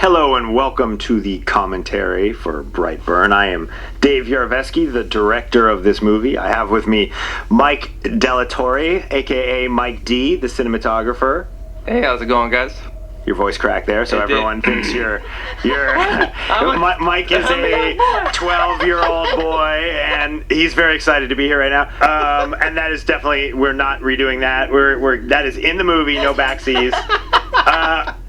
Hello and welcome to the commentary for Brightburn. I am Dave Yarovesky, the director of this movie. I have with me Mike Delatorre, aka Mike D, the cinematographer. Hey, how's it going, guys? Your voice cracked there, so everyone thinks you're Mike is a 12-year-old boy, and he's very excited to be here right now. And that is definitely, we're not redoing that. That is in the movie, no backseas.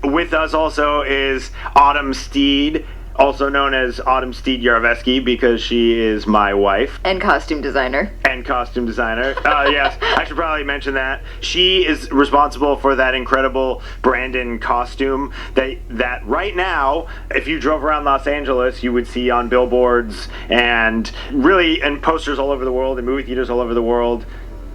With us also is Autumn Steed, also known as Autumn Steed Yarovesky, because she is my wife. And costume designer. Yes, I should probably mention that. She is responsible for that incredible Brandon costume that right now, if you drove around Los Angeles, you would see on billboards and really in posters all over the world, in movie theaters all over the world.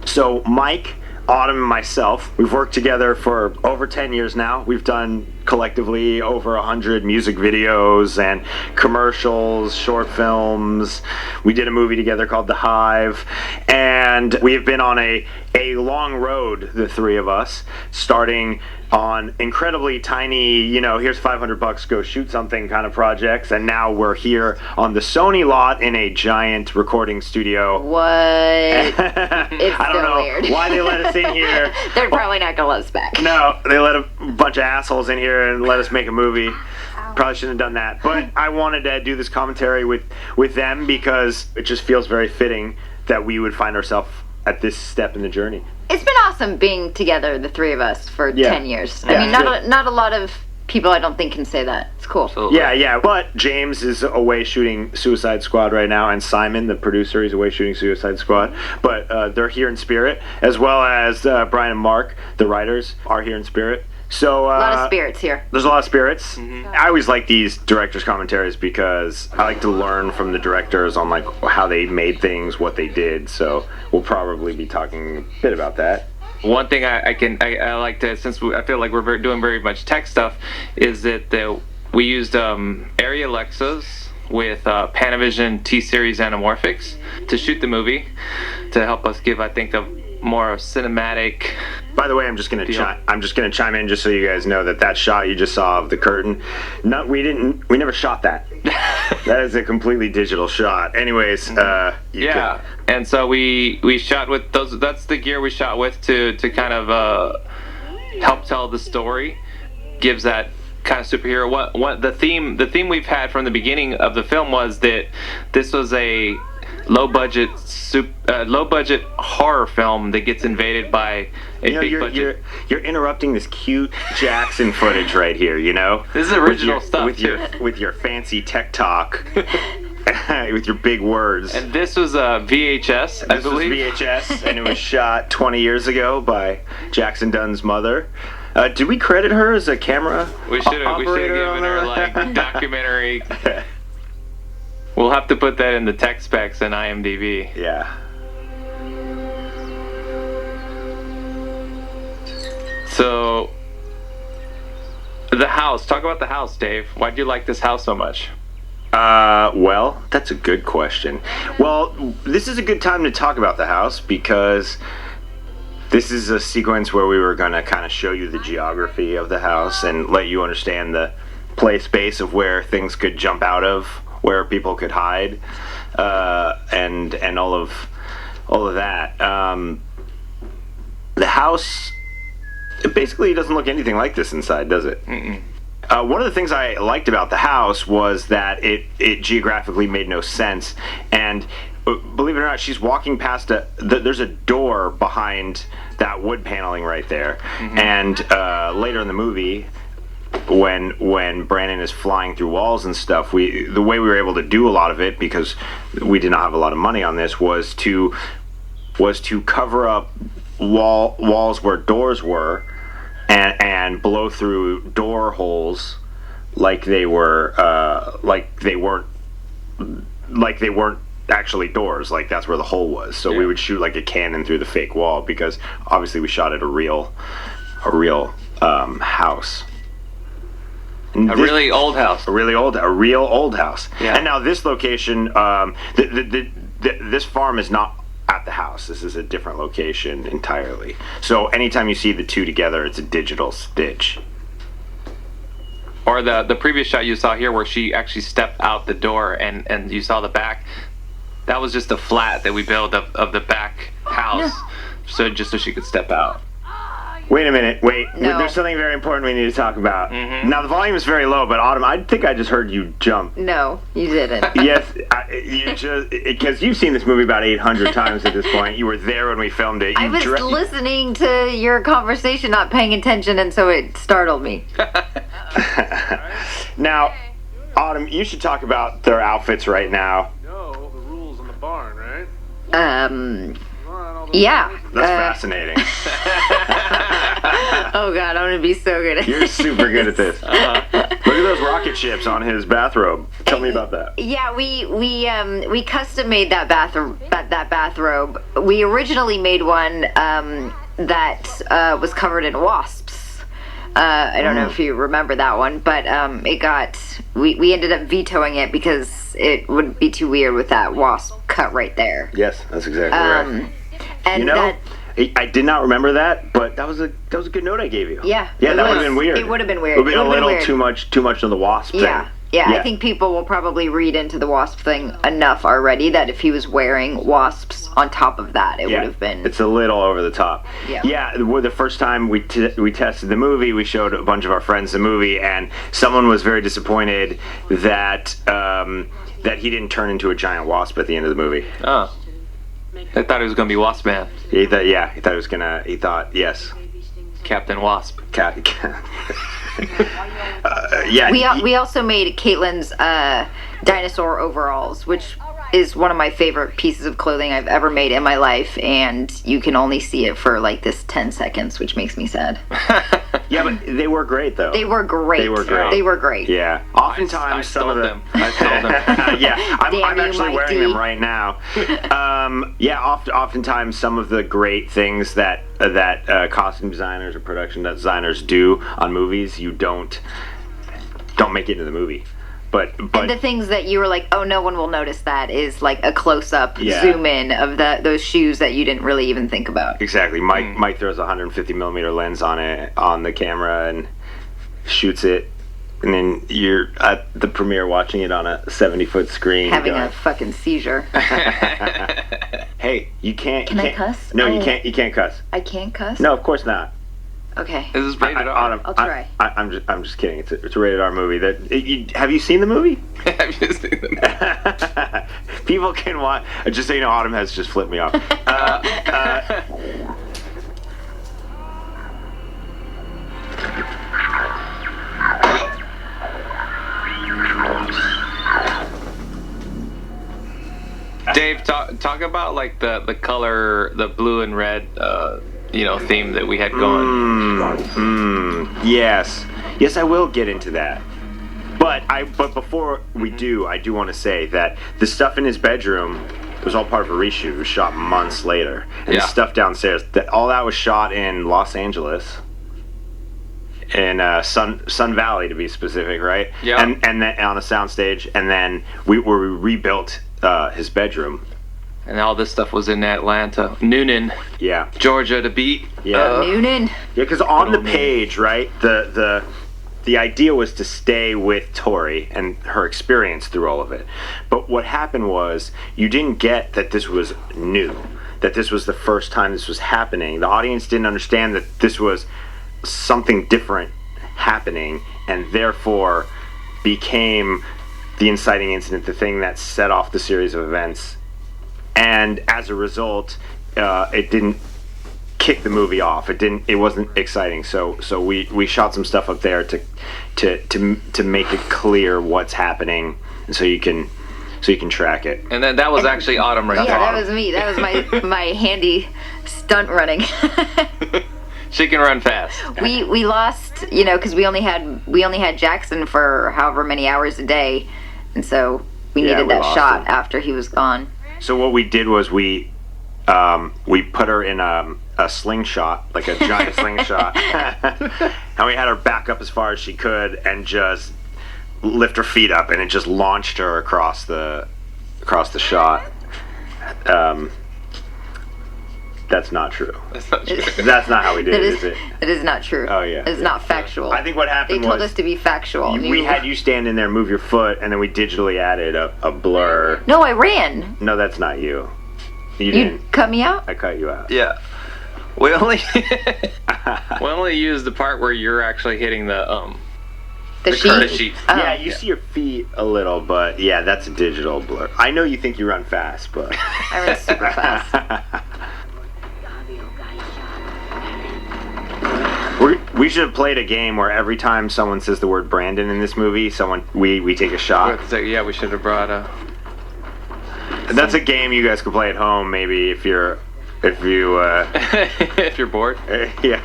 So Mike, Autumn, and myself, we've worked together for over 10 years now. We've done collectively over 100 music videos and commercials, short films. We did a movie together called The Hive, and we have been on a long road, the three of us, starting on incredibly tiny, here's $500, go shoot something kind of projects, and now we're here on the Sony lot in a giant recording studio. What? It's I don't know weird. why they let us in here. They're probably not gonna let us back. No, they let a bunch of assholes in here and let us make a movie. Probably shouldn't have done that. But I wanted to do this commentary with them because it just feels very fitting that we would find ourselves at this step in the journey. It's been awesome being together, the three of us, for 10 years. I mean, not a lot of people, I don't think, can say that. It's cool. Absolutely. Yeah. But James is away shooting Suicide Squad right now, and Simon, the producer, is away shooting Suicide Squad. But they're here in spirit, as well as Brian and Mark, the writers, are here in spirit. So, a lot of spirits here. There's a lot of spirits. Mm-hmm. I always like these directors' commentaries because I like to learn from the directors on like how they made things, what they did. So we'll probably be talking a bit about that. One thing I like to, since I feel like we're doing very much tech stuff, is that we used Arri Alexas with Panavision T-Series anamorphics to shoot the movie to help us give, I think, a more cinematic. By the way, I'm just gonna chime in just so you guys know that shot you just saw of the curtain. No, we never shot that. That is a completely digital shot. Anyways, and so we shot with those. That's the gear we shot with to kind of help tell the story. Gives that kind of superhero. What the theme we've had from the beginning of the film was that this was a low budget horror film that gets invaded by a big budget. You're interrupting this cute Jackson footage right here. This is original stuff with your fancy tech talk. With your big words. And this was a VHS, I believe. This was VHS, and it was shot 20 years ago by Jackson Dunn's mother. Did we credit her as a camera operator? We should have given her like documentary. We'll have to put that in the tech specs in IMDb. Yeah. So, the house. Talk about the house, Dave. Why'd you like this house so much? Well, that's a good question. Well, this is a good time to talk about the house because this is a sequence where we were going to kind of show you the geography of the house and let you understand the play space of where things could jump out of, where people could hide, and all of that. The house, it basically doesn't look anything like this inside, does it? Mm-mm. One of the things I liked about the house was that it geographically made no sense, and believe it or not, she's walking past there's a door behind that wood paneling right there, mm-hmm. And later in the movie, when Brandon is flying through walls and stuff, the way we were able to do a lot of it, because we did not have a lot of money on this, was to cover up walls where doors were and blow through door holes like they weren't actually doors, like that's where the hole was. So we would shoot like a cannon through the fake wall because obviously we shot at a real house. A real old house. Yeah. And now this location, this farm is not at the house. This is a different location entirely. So anytime you see the two together, it's a digital stitch. or the previous shot you saw here where she actually stepped out the door and you saw the back, that was just a flat that we built of the back house, so she could step out. Wait a minute. Wait. No. There's something very important we need to talk about. Mm-hmm. Now, the volume is very low, but Autumn, I think I just heard you jump. No, you didn't. Yes, you just... Because you've seen this movie about 800 times at this point. You were there when we filmed it. I was listening to your conversation, not paying attention, and so it startled me. Now, Autumn, you should talk about their outfits right now. No, the rules in the barn, right? Yeah. That's fascinating. Oh God, I'm gonna be so good at You're super good at this. Look at those rocket ships on his bathrobe. Tell me about that. Yeah, we custom made that bathrobe. We originally made one that was covered in wasps. I don't know if you remember that one, but we ended up vetoing it because it would be too weird with that wasp cut right there. Yes, that's exactly right. And You know, I did not remember that, but that was a good note I gave you. Yeah, that would have been weird. It would have been weird. It would have been a little too much of the wasp thing. Yeah, I think people will probably read into the wasp thing enough already that if he was wearing wasps on top of that, it would have been... It's a little over the top. Yeah. The first time we tested the movie, we showed a bunch of our friends the movie, and someone was very disappointed that that he didn't turn into a giant wasp at the end of the movie. Oh. I thought it was going to be Wasp Man. He thought it was gonna. He thought, yes, Captain Wasp. We also made Caitlin's dinosaur overalls, which is one of my favorite pieces of clothing I've ever made in my life, and you can only see it for like this 10 seconds, which makes me sad. Yeah, but they were great though. They were great. They were great. Yeah. Oftentimes, I some of them. I stole them. Yeah, I'm actually wearing them D. right now. Oftentimes some of the great things that costume designers or production designers do on movies, you don't make it into the movie. But and the things that you were like, oh, no one will notice that, is like a close-up zoom in of those shoes that you didn't really even think about. Exactly. Mike throws a 150 millimeter lens on the camera and shoots it, and then you're at the premiere watching it on a 70-foot screen, having a fucking seizure. Hey, you can't. Can I cuss? No, you can't. You can't cuss. I can't cuss? No, of course not. Okay. This is rated R. I'll try. I'm just kidding. It's a rated R movie. Have you seen the movie? Have you seen the movie? People can watch. Just so you know, Autumn has just flipped me off. Dave, talk about like the color, the blue and red, theme that we had going. Yes, I will get into that. But before we do, I do want to say that the stuff in his bedroom was all part of a reshoot. It was shot months later, and the stuff downstairs, all that was shot in Los Angeles, in Sun Valley to be specific, right? Yeah. And then on a soundstage, and then we rebuilt his bedroom. And all this stuff was in Atlanta, Noonan, Georgia to beat. Noonan. Yeah, because on the page, right, the idea was to stay with Tori and her experience through all of it. But what happened was you didn't get that this was new, that this was the first time this was happening. The audience didn't understand that this was something different happening, and therefore became the inciting incident, the thing that set off the series of events. And as a result, it didn't kick the movie off. It wasn't exciting. So we shot some stuff up there to make it clear what's happening, and so you can track it. And then that was actually Autumn right there. Yeah, that was me. That was my handy stunt running. She can run fast. We lost, because we only had Jackson for however many hours a day, and so we needed that shot him after he was gone. So what we did was we put her in a slingshot, like a giant slingshot, and we had her back up as far as she could and just lift her feet up, and it just launched her across the shot. That's not true. That's not true. That's not how we did That it, is, is it? that is not true. Oh, yeah. It's not factual. I think what happened They told was us to be factual. we had you stand in there, move your foot, and then we digitally added a blur. No, I ran. No, that's not you. You You didn't. cut me out? I cut you out. Yeah. We only use the part where you're actually hitting the The sheet? The sheet. Oh. Yeah, you see your feet a little, but yeah, that's a digital blur. I know you think you run fast, but I ran super fast. we should have played a game where every time someone says the word Brandon in this movie, we take a shot. Yeah, we should have brought That's a game you guys could play at home, maybe if you if you're bored. yeah.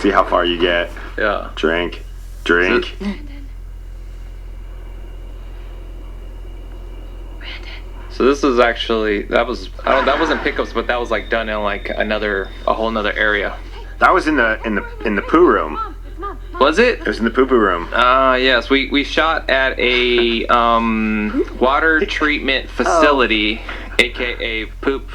See how far you get. Yeah. Drink. So this was actually that wasn't pickups, but that was like done in like a whole nother area. That was in the poo room. Was it? It was in the poo-poo room. Yes. We shot at a water treatment facility, aka poop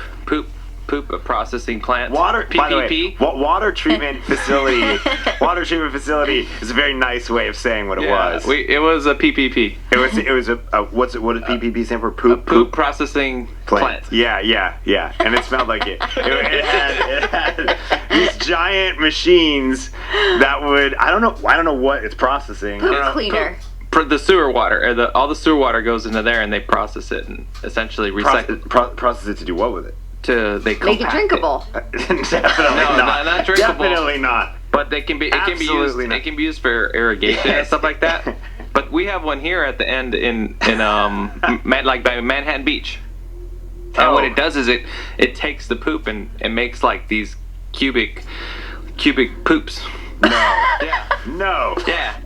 processing plant. By the way, PPP. water treatment facility. Water treatment facility is a very nice way of saying what it was. It was a PPP. It was a what does PPP stand for? Poop processing plant. Yeah. And it smelled like it. It had these giant machines that would I don't know what it's processing. I don't know. Cleaner. The sewer water, all the sewer water goes into there, and they process it and essentially recycle. Process it to do what with it? Make it drinkable. Definitely No, not drinkable. Definitely not. But it can be used for irrigation and stuff like that. But we have one here at the end in like by Manhattan Beach. And what it does is it takes the poop and it makes like these cubic poops. No. Yeah. No. Yeah.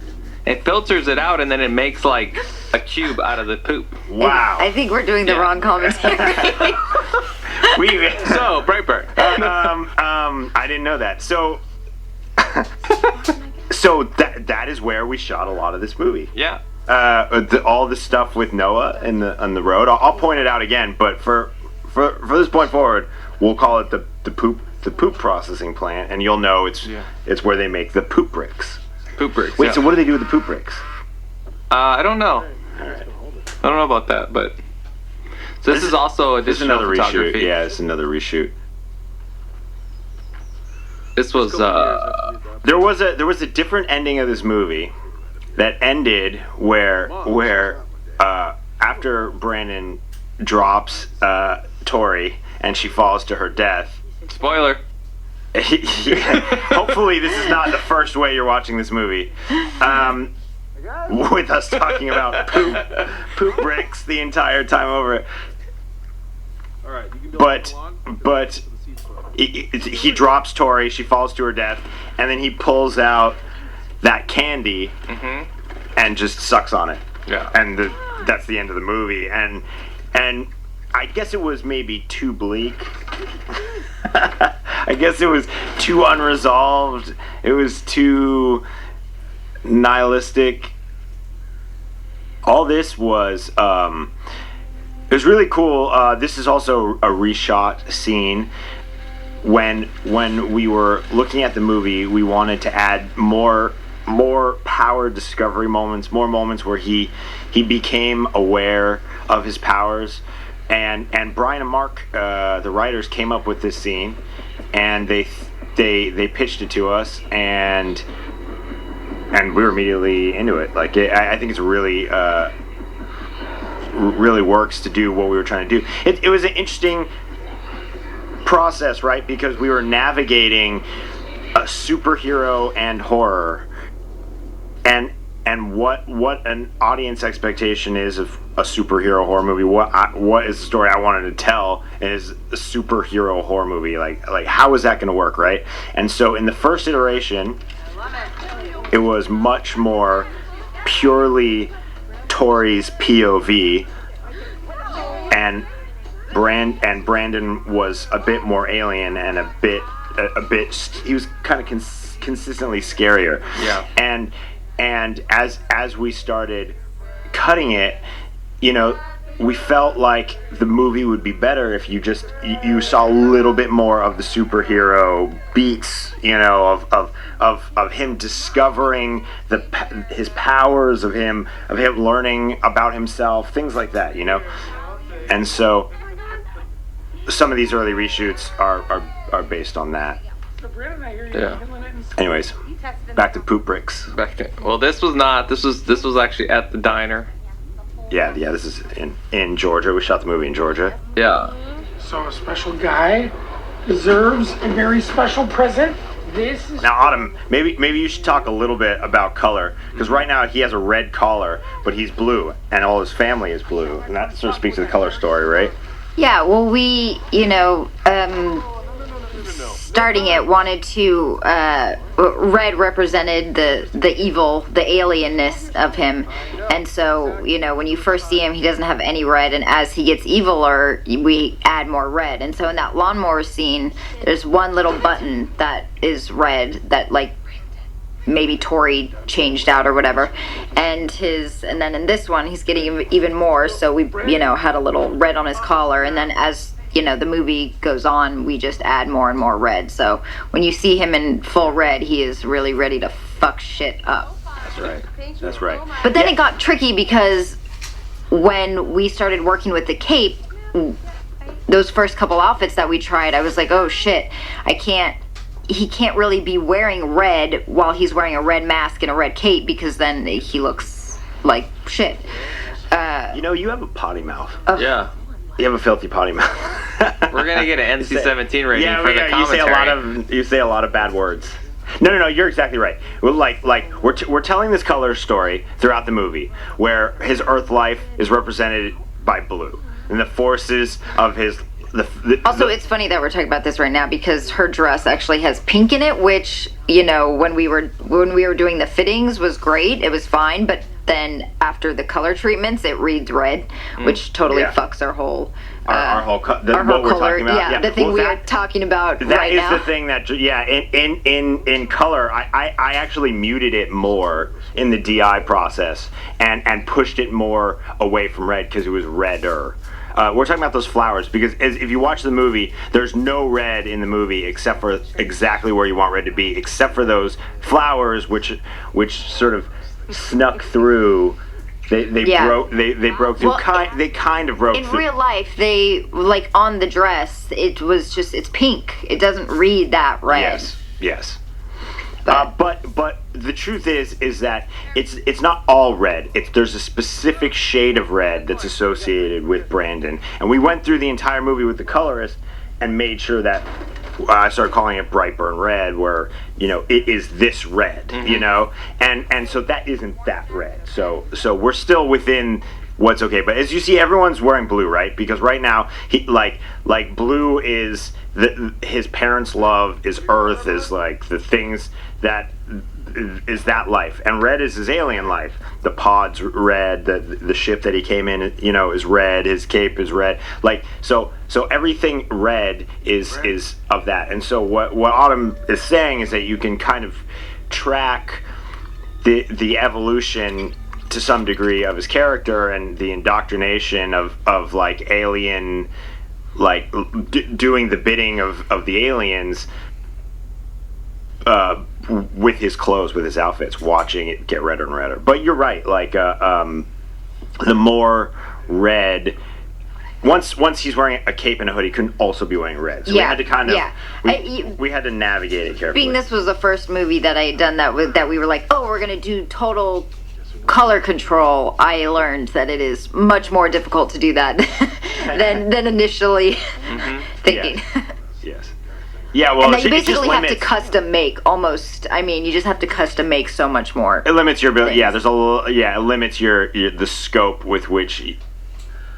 It filters it out and then it makes like a cube out of the poop. Wow. I think we're doing the wrong commentary. So Brightburn. I didn't know that. So that is where we shot a lot of this movie. Yeah. All the stuff with Noah on the road. I'll point it out again, but for this point forward, we'll call it the poop processing plant, and you'll know it's where they make the poop bricks. Poop bricks. Wait, so what do they do with the poop bricks? I don't know. All right. I don't know about that, but so this is also additional another photography. reshoot. Yeah, it's another reshoot. This was There was a different ending of this movie that ended where after Brandon drops Tori and she falls to her death. spoiler. Hopefully this is not the first way you're watching this movie. With us talking about poop bricks the entire time over. All right, you can build But he drops Tori, she falls to her death, and then he pulls out that candy and just sucks on it. Yeah. And that's the end of the movie. And I guess it was maybe too bleak. I guess it was too unresolved. It was too nihilistic. All this was it was really cool. This is also a reshot scene. When we were looking at the movie, we wanted to add more power discovery moments, more moments where he became aware of his powers. And Brian and Mark, the writers, came up with this scene, and they pitched it to us, and we were immediately into it. Like I think it's really works to do what we were trying to do. It was an interesting process, right? Because we were navigating a superhero and horror, and what an audience expectation is of a superhero horror movie. What is the story I wanted to tell is a superhero horror movie. Like how is that going to work, right? And so in the first iteration, it was much more purely Tori's POV, and Brandon was a bit more alien and a bit he was kind of consistently scarier. Yeah. And as we started cutting it, you know, we felt like the movie would be better if you saw a little bit more of the superhero beats, of him discovering his powers, of him learning about himself, things like that, And so some of these early reshoots are based on that. Yeah. Anyways, back to Poop Bricks. Well, this was actually at the diner. Yeah, this is in Georgia. We shot the movie in Georgia. Yeah. So a special guy deserves a very special present. This is Now, Autumn, maybe you should talk a little bit about color, because right now he has a red collar, but he's blue, and all his family is blue, and that sort of speaks to the color story, right? Yeah, well, we, starting it, wanted to, red represented the evil, the alienness of him, and so, when you first see him, he doesn't have any red, and as he gets eviler, we add more red, and so in that lawnmower scene, there's one little button that is red, that, maybe Tori changed out or whatever, and then in this one, he's getting even more, so we, had a little red on his collar, and then as the movie goes on, we just add more and more red. So when you see him in full red, he is really ready to fuck shit up. That's right. But then it got tricky because when we started working with the cape, those first couple outfits that we tried, I was like, oh shit, he can't really be wearing red while he's wearing a red mask and a red cape, because then he looks like shit. You have a potty mouth. Yeah. You have a filthy potty mouth. We're gonna get an NC-17 rating for the commentary. You say a lot of bad words. No, you're exactly right. We're telling this color story throughout the movie, where his Earth life is represented by blue, and the forces of his. It's funny that we're talking about this right now, because her dress actually has pink in it, which when we were doing the fittings was great. It was fine, but then after the color treatments, it reads red, which totally fucks our whole our whole color. Talking about. Yeah, the thing we are talking about right now. That is the thing that in color, I actually muted it more in the DI process and pushed it more away from red because it was redder. We're talking about those flowers because if you watch the movie, there's no red in the movie except for exactly where you want red to be, except for those flowers which sort of snuck through. They broke through. Well, they kind of broke in through. real life, they on the dress. It's pink. It doesn't read that red. Yes. But the truth is that it's not all red. There's a specific shade of red that's associated with Brandon, and we went through the entire movie with the colorist and made sure that I started calling it Brightburn Red, where it is this red, and so that isn't that red. So we're still within what's okay. But as you see, everyone's wearing blue, right? Because right now he like blue is his parents' love, is Earth, is like the things that is that life, and red is his alien life. The pod's red, the ship that he came in, is red. His cape is red. So everything red is of that. And so what Autumn is saying is that you can kind of track the evolution to some degree of his character and the indoctrination of like alien, doing the bidding of the aliens. With his clothes, with his outfits, watching it get redder and redder. But you're right, the more red, once he's wearing a cape and a hoodie, he couldn't also be wearing red. So we had to kind of, we had to navigate it carefully. Being this was the first movie that I had done that we were like, oh, we're going to do total color control, I learned that it is much more difficult to do that than initially thinking. Yes. Yeah, well, and that you basically have to custom make almost. I mean, you just have to custom make so much more. It limits your ability. Yeah, it limits the scope with which.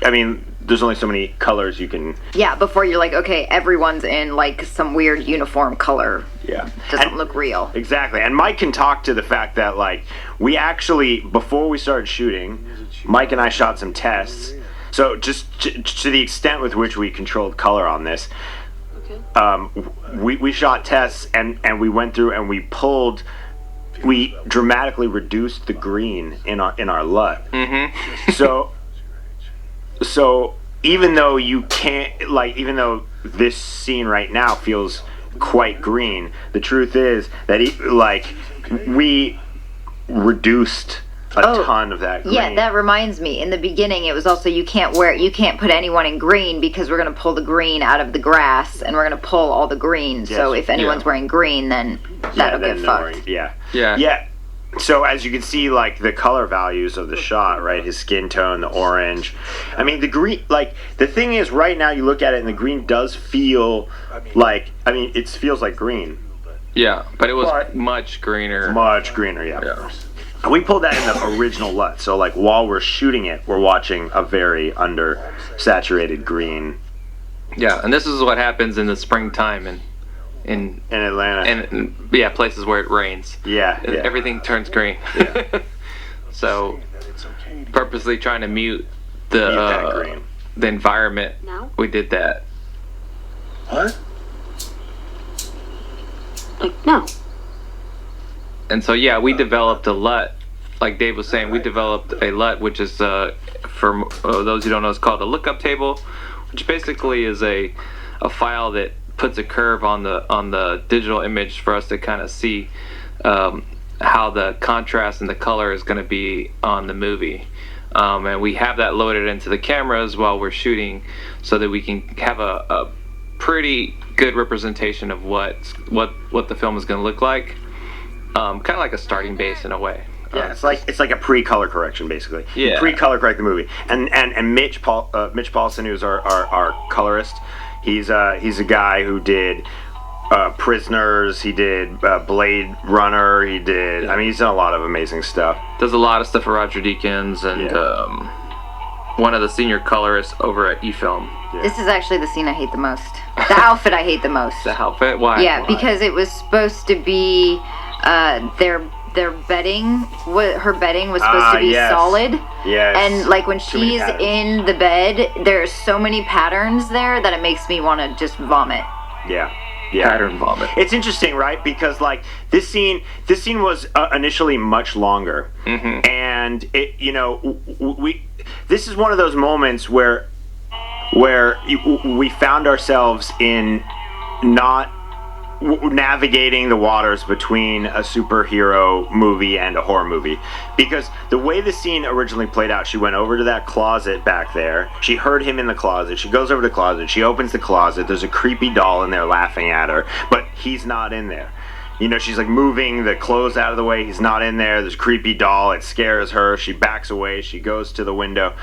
I mean, there's only so many colors you can. Yeah, before you're like, okay, everyone's in some weird uniform color. Yeah, doesn't look real. Exactly, and Mike can talk to the fact that we actually, before we started shooting, Mike and I shot some tests. So just to the extent with which we controlled color on this. We shot tests and we went through and we dramatically reduced the green in our LUT. so even though you can't, like, even though this scene right now feels quite green, the truth is that we reduced a ton of that green. Yeah, that reminds me. In the beginning, it was also you can't put anyone in green because we're going to pull the green out of the grass and we're going to pull all the green. Yes. So if anyone's wearing green, then that'll get fucked. Yeah. So as you can see, like, the color values of the shot, right? His skin tone, the orange. I mean, the green, like, the thing is, right now you look at it and the green does feel like, it feels like green. Yeah, but it was much greener. Much greener, yeah. We pulled that in the original LUT, so, like, while we're shooting it, we're watching a very under-saturated green. Yeah, and this is what happens in the springtime in Atlanta. And places where it rains. Yeah. Everything turns green. Yeah. So, purposely trying to mute the environment, we did that. What? Like, no. And so, we developed a LUT. Like Dave was saying, we developed a LUT, which is, for those who don't know, it's called a lookup table, which basically is a file that puts a curve on the digital image for us to kind of see how the contrast and the color is going to be on the movie. And we have that loaded into the cameras while we're shooting so that we can have a pretty good representation of what the film is going to look like. Kind of like a starting base in a way. Yeah, it's like a pre-color correction, basically. Yeah. Pre-color correct the movie. And Mitch Paulson, who's our colorist, he's a guy who did Prisoners. He did Blade Runner. He did. He's done a lot of amazing stuff. Does a lot of stuff for Roger Deakins and one of the senior colorists over at eFilm. Yeah. This is actually the scene I hate the most. The outfit I hate the most. The outfit? Why? Yeah, because it was supposed to be their bedding. Her bedding was supposed to be solid. Yes. And like when she's in the bed, there's so many patterns there that it makes me want to just vomit. Yeah. Pattern vomit. It's interesting, right? Because like this scene was initially much longer, and it, this is one of those moments where we found ourselves in not navigating the waters between a superhero movie and a horror movie, because the way the scene originally played out, she went over to that closet back there, she heard him in the closet, she goes over to the closet, she opens the closet, there's a creepy doll in there laughing at her, but he's not in there. She's like moving the clothes out of the way, he's not in there, there's a creepy doll, it scares her, she backs away, she goes to the window.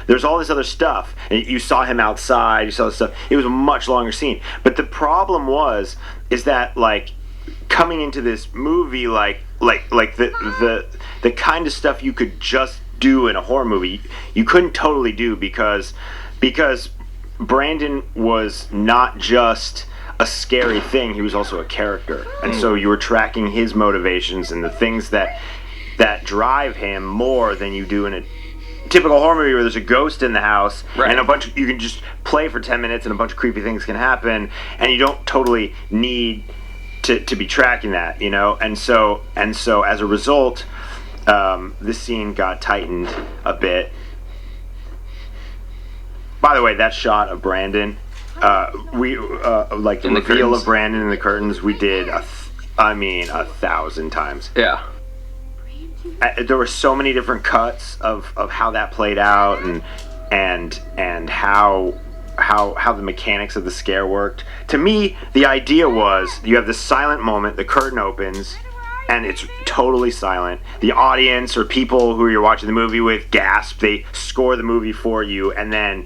There's all this other stuff. And you saw him outside, you saw this stuff. It was a much longer scene. But the problem is that like coming into this movie, like the kind of stuff you could just do in a horror movie, you couldn't totally do because Brandon was not just a scary thing, he was also a character, and so you were tracking his motivations and the things that drive him more than you do in a typical horror movie where there's a ghost in the house, right, and you can just play for 10 minutes and a bunch of creepy things can happen, and you don't totally need to be tracking that, and so as a result, this scene got tightened a bit. By the way, that shot of Brandon, we like the reveal of Brandon in the curtains, we did 1,000 times. Yeah. There were so many different cuts of how that played out and how the mechanics of the scare worked. To me, the idea was you have this silent moment, the curtain opens, and it's totally silent. The audience or people who you're watching the movie with gasp, they score the movie for you, and then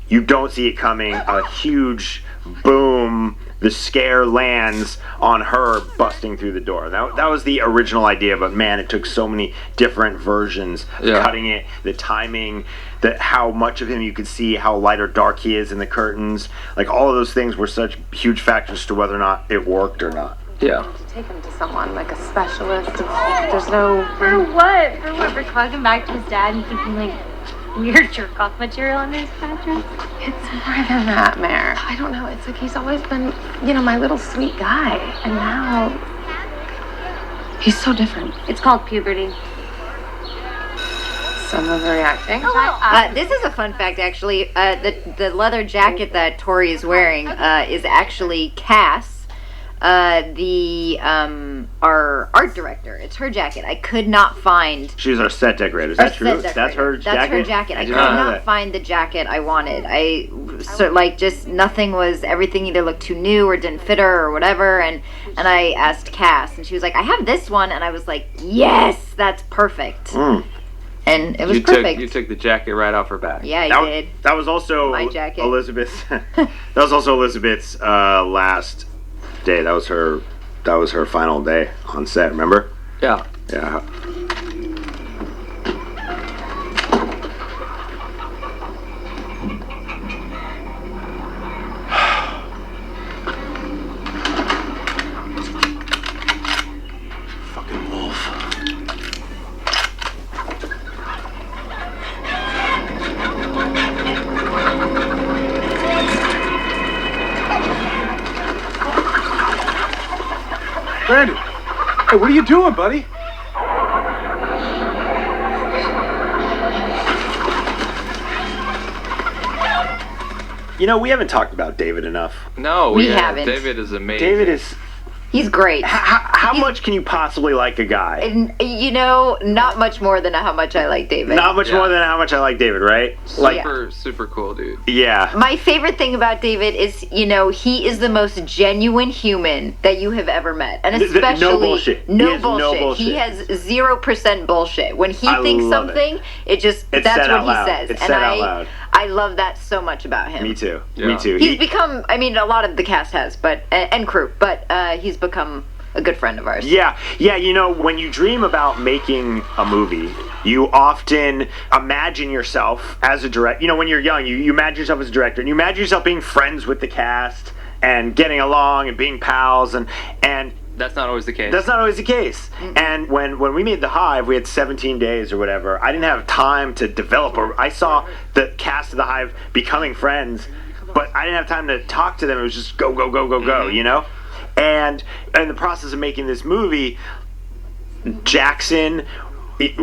you don't see it coming, a huge boom, the scare lands on her busting through the door. That was the original idea, but man, it took so many different versions, cutting it, the timing, how much of him you could see, how light or dark he is in the curtains. Like, all of those things were such huge factors to whether or not it worked or not. Yeah. To take him to someone, like a specialist. There's no... For what? For talking back to his dad and keeping, like, weird jerk-off material on his mattress? It's more than that, Mare. I don't know. It's like he's always been, my little sweet guy. And now... he's so different. It's called puberty. So Someone's reacting. This is a fun fact, actually. The leather jacket that Tori is wearing is actually Cass, our art director. It's her jacket. I could not find. She's our set decorator. Is that true? That's her jacket. That's her jacket. I could not find the jacket I wanted. Just nothing was. Everything either looked too new or didn't fit her or whatever. And I asked Cass, and she was like, "I have this one," and I was like, "Yes, that's perfect." And it was perfect. You took the jacket right off her back. Yeah, I did. That was also My jacket. Elizabeth's. That was also Elizabeth's last day. That was her final day on set. Remember? Yeah. Yeah. Fucking wolf. Brandon, hey, what are you doing, buddy? You know, we haven't talked about David enough. No, We haven't. David is amazing. David is. He's great. How much can you possibly like a guy? And, not much more than how much I like David. Not much more than how much I like David, right? Super cool, dude. Yeah. My favorite thing about David is, he is the most genuine human that you have ever met. And especially... No bullshit. No bullshit. He has 0% bullshit. When he thinks something, that's what he says. It's said out loud. I love that so much about him. Me too. Yeah. Me too. He's become, a lot of the cast has, and crew, but he's become a good friend of ours. Yeah, when you dream about making a movie, you often imagine yourself as a director. When you're young, you imagine yourself as a director, and you imagine yourself being friends with the cast and getting along and being pals, and that's not always the case. That's not always the case. Mm-hmm. And when we made The Hive, we had 17 days or whatever. I didn't have time to develop, I saw the cast of The Hive becoming friends, but I didn't have time to talk to them. It was just go, Mm-hmm. And in the process of making this movie, Jackson, there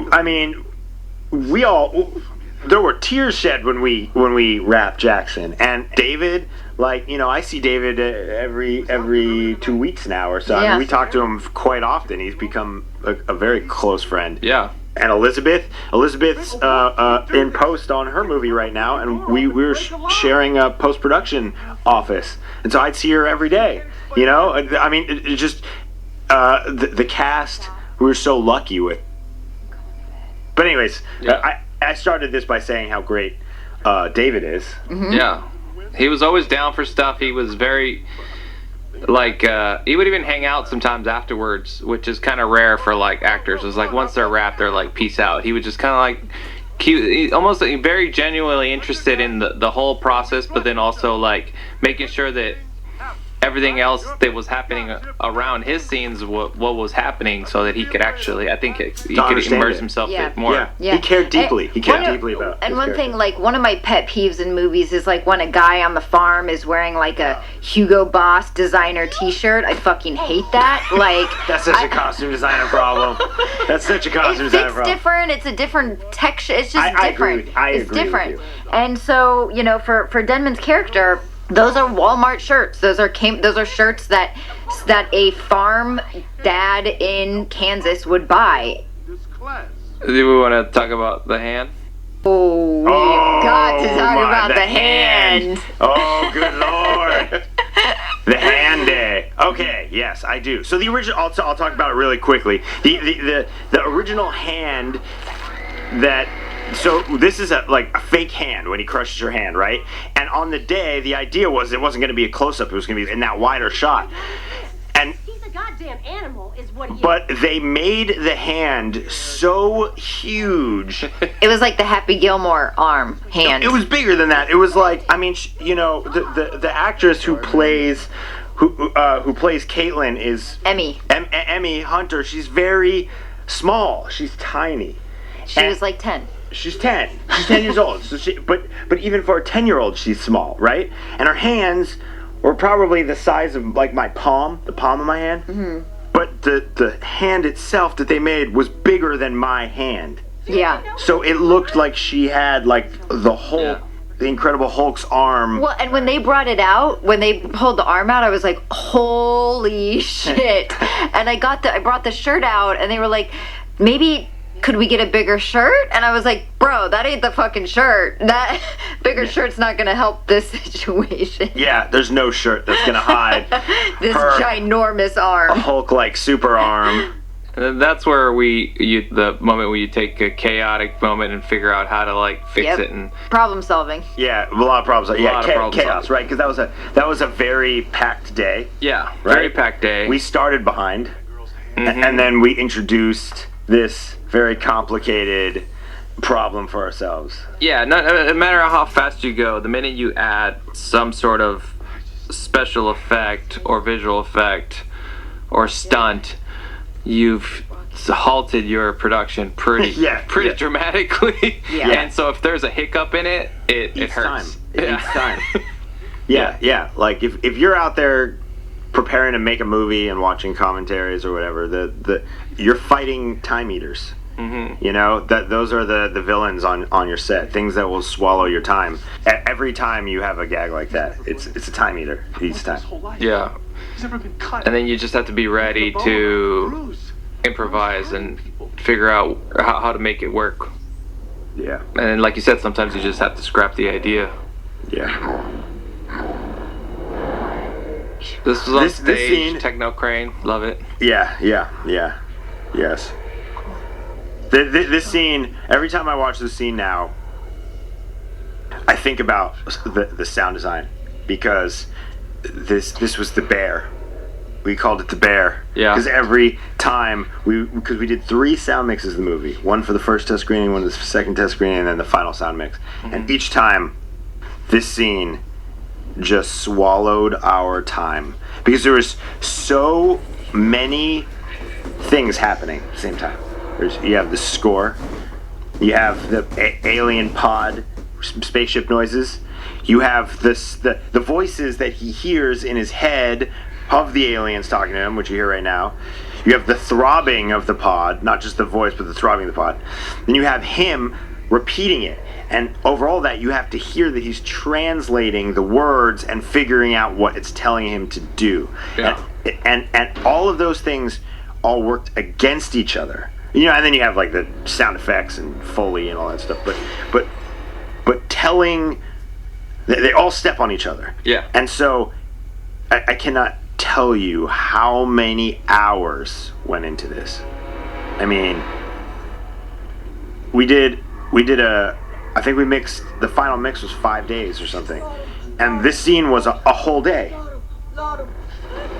were tears shed when we wrapped Jackson. And David, I see David every 2 weeks now or so. Yeah. We talk to him quite often. He's become a very close friend. Yeah. And Elizabeth's in post on her movie right now, and we were sharing a post-production office, and so I'd see her every day. It just the cast we were so lucky with. But anyways, Yeah. I started this by saying how great David is. Mm-hmm. Yeah. He was always down for stuff. He was very he would even hang out sometimes afterwards, which is kind of rare for actors. It was once they're wrapped, they're peace out. He would just kind of almost very genuinely interested in the whole process, but then also making sure that everything else that was happening around his scenes, what was happening, so that he could actually, I think, he could immerse himself in more. Yeah. He cared deeply. He cared deeply about. And his one character. thing, one of my pet peeves in movies is when a guy on the farm is wearing a Hugo Boss designer T-shirt. I fucking hate that. That's such a costume designer problem. That's such a costume designer It's problem. different. It's a different texture. It's just different. I It's agree different. with you. And so, for Denman's character, those are Walmart shirts. Those are shirts that a farm dad in Kansas would buy. Do we want to talk about the hand? Oh, we've got to talk about the hand. Oh, good lord. The hand day. Okay, yes, I do. So the original, I'll talk about it really quickly. The original hand that. So this is a fake hand when he crushes your hand, right? And on the day, the idea was it wasn't going to be a close-up. It was going to be in that wider shot. And he's a goddamn animal, is what he is. But they made the hand so huge. It was like the Happy Gilmore hand. It was bigger than that. It was the actress who plays Caitlin is Emmy. Emmy Hunter. She's very small. She's tiny. She was 10. She's 10. She's 10 years old. So but even for a 10-year-old, she's small, right? And her hands were probably the size of my palm, the palm of my hand. Mm-hmm. But the hand itself that they made was bigger than my hand. Yeah. So it looked like she had like the whole, the Incredible Hulk's arm. Well, and when they brought it out, when they pulled the arm out, I was like, holy shit. And I brought the shirt out, and they were like, maybe could we get a bigger shirt? And I was like, bro, that ain't the fucking shirt. That bigger shirt's not gonna help this situation. Yeah, there's no shirt that's gonna hide this her ginormous arm. Hulk-like super arm. And that's where the moment where you take a chaotic moment and figure out how to like fix it and problem solving. Yeah, a lot of problems. Yeah, lot of problem chaos, solving. right? Because that was a very packed day. Yeah, right? very packed day. We started behind, and then we introduced this very complicated problem for ourselves. Yeah, no matter how fast you go, the minute you add some sort of special effect or visual effect or stunt, you've halted your production pretty dramatically. Yeah. And so if there's a hiccup in it, it hurts. Each time. Yeah. Like if you're out there preparing to make a movie and watching commentaries or whatever, you're fighting time eaters. Mm-hmm. You know, those are the villains on your set, things that will swallow your time. Every time you have a gag like that, it's a time eater each time. Yeah. And then you just have to be ready to improvise and figure out how to make it work. Yeah. And then, like you said, sometimes you just have to scrap the idea. Yeah. This was on This stage, scene- Techno Crane, love it. Yeah. Yes. This scene, every time I watch this scene now, I think about the sound design, because this was the bear. We called it the bear. Yeah. Because every time we did 3 sound mixes of the movie, one for the first test screening, one for the second test screening, and then the final sound mix. Mm-hmm. And each time, this scene just swallowed our time, because there was so many things happening at the same time. You have the score, you have the alien pod spaceship noises, you have the voices that he hears in his head of the aliens talking to him, which you hear right now. You have the throbbing of the pod, not just the voice, but the throbbing of the pod. Then you have him repeating it, and over all that, you have to hear that he's translating the words and figuring out what it's telling him to do. Yeah. And all of those things all worked against each other. You know, and then you have like the sound effects and Foley and all that stuff. But telling, they all step on each other. Yeah. And so I cannot tell you how many hours went into this. I mean, I think we mixed, the final mix was 5 days or something. And this scene was a whole day.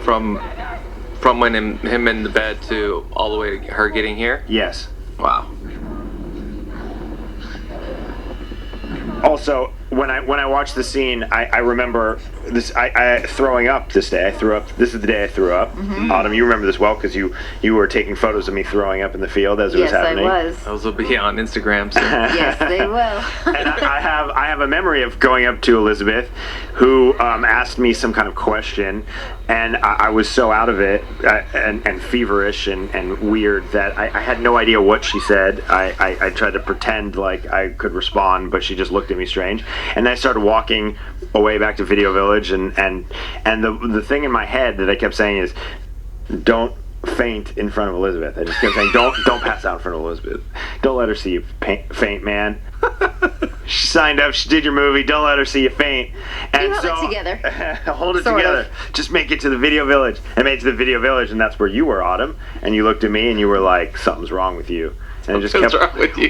From when him in the bed to all the way to her getting here? Yes. Wow. Also, when I watched the scene, I remember this. I throwing up this day. I threw up. This is the day I threw up. Mm-hmm. Autumn, you remember this well because you were taking photos of me throwing up in the field as it was happening. Yes, I was. Those will be on Instagram soon. Yes, they will. And I have a memory of going up to Elizabeth, who asked me some kind of question, and I was so out of it and feverish and weird that I had no idea what she said. I tried to pretend like I could respond, but she just looked at me strange. And then I started walking away back to Video Village, and the thing in my head that I kept saying is, don't faint in front of Elizabeth. I just kept saying, don't pass out in front of Elizabeth. Don't let her see you faint, man. She signed up, she did your movie, don't let her see you faint. And hold it together. Hold it Sort together. of. Just make it to the Video Village. I made it to the Video Village, and that's where you were, Autumn. And you looked at me and you were like, something's wrong with you. And I just kept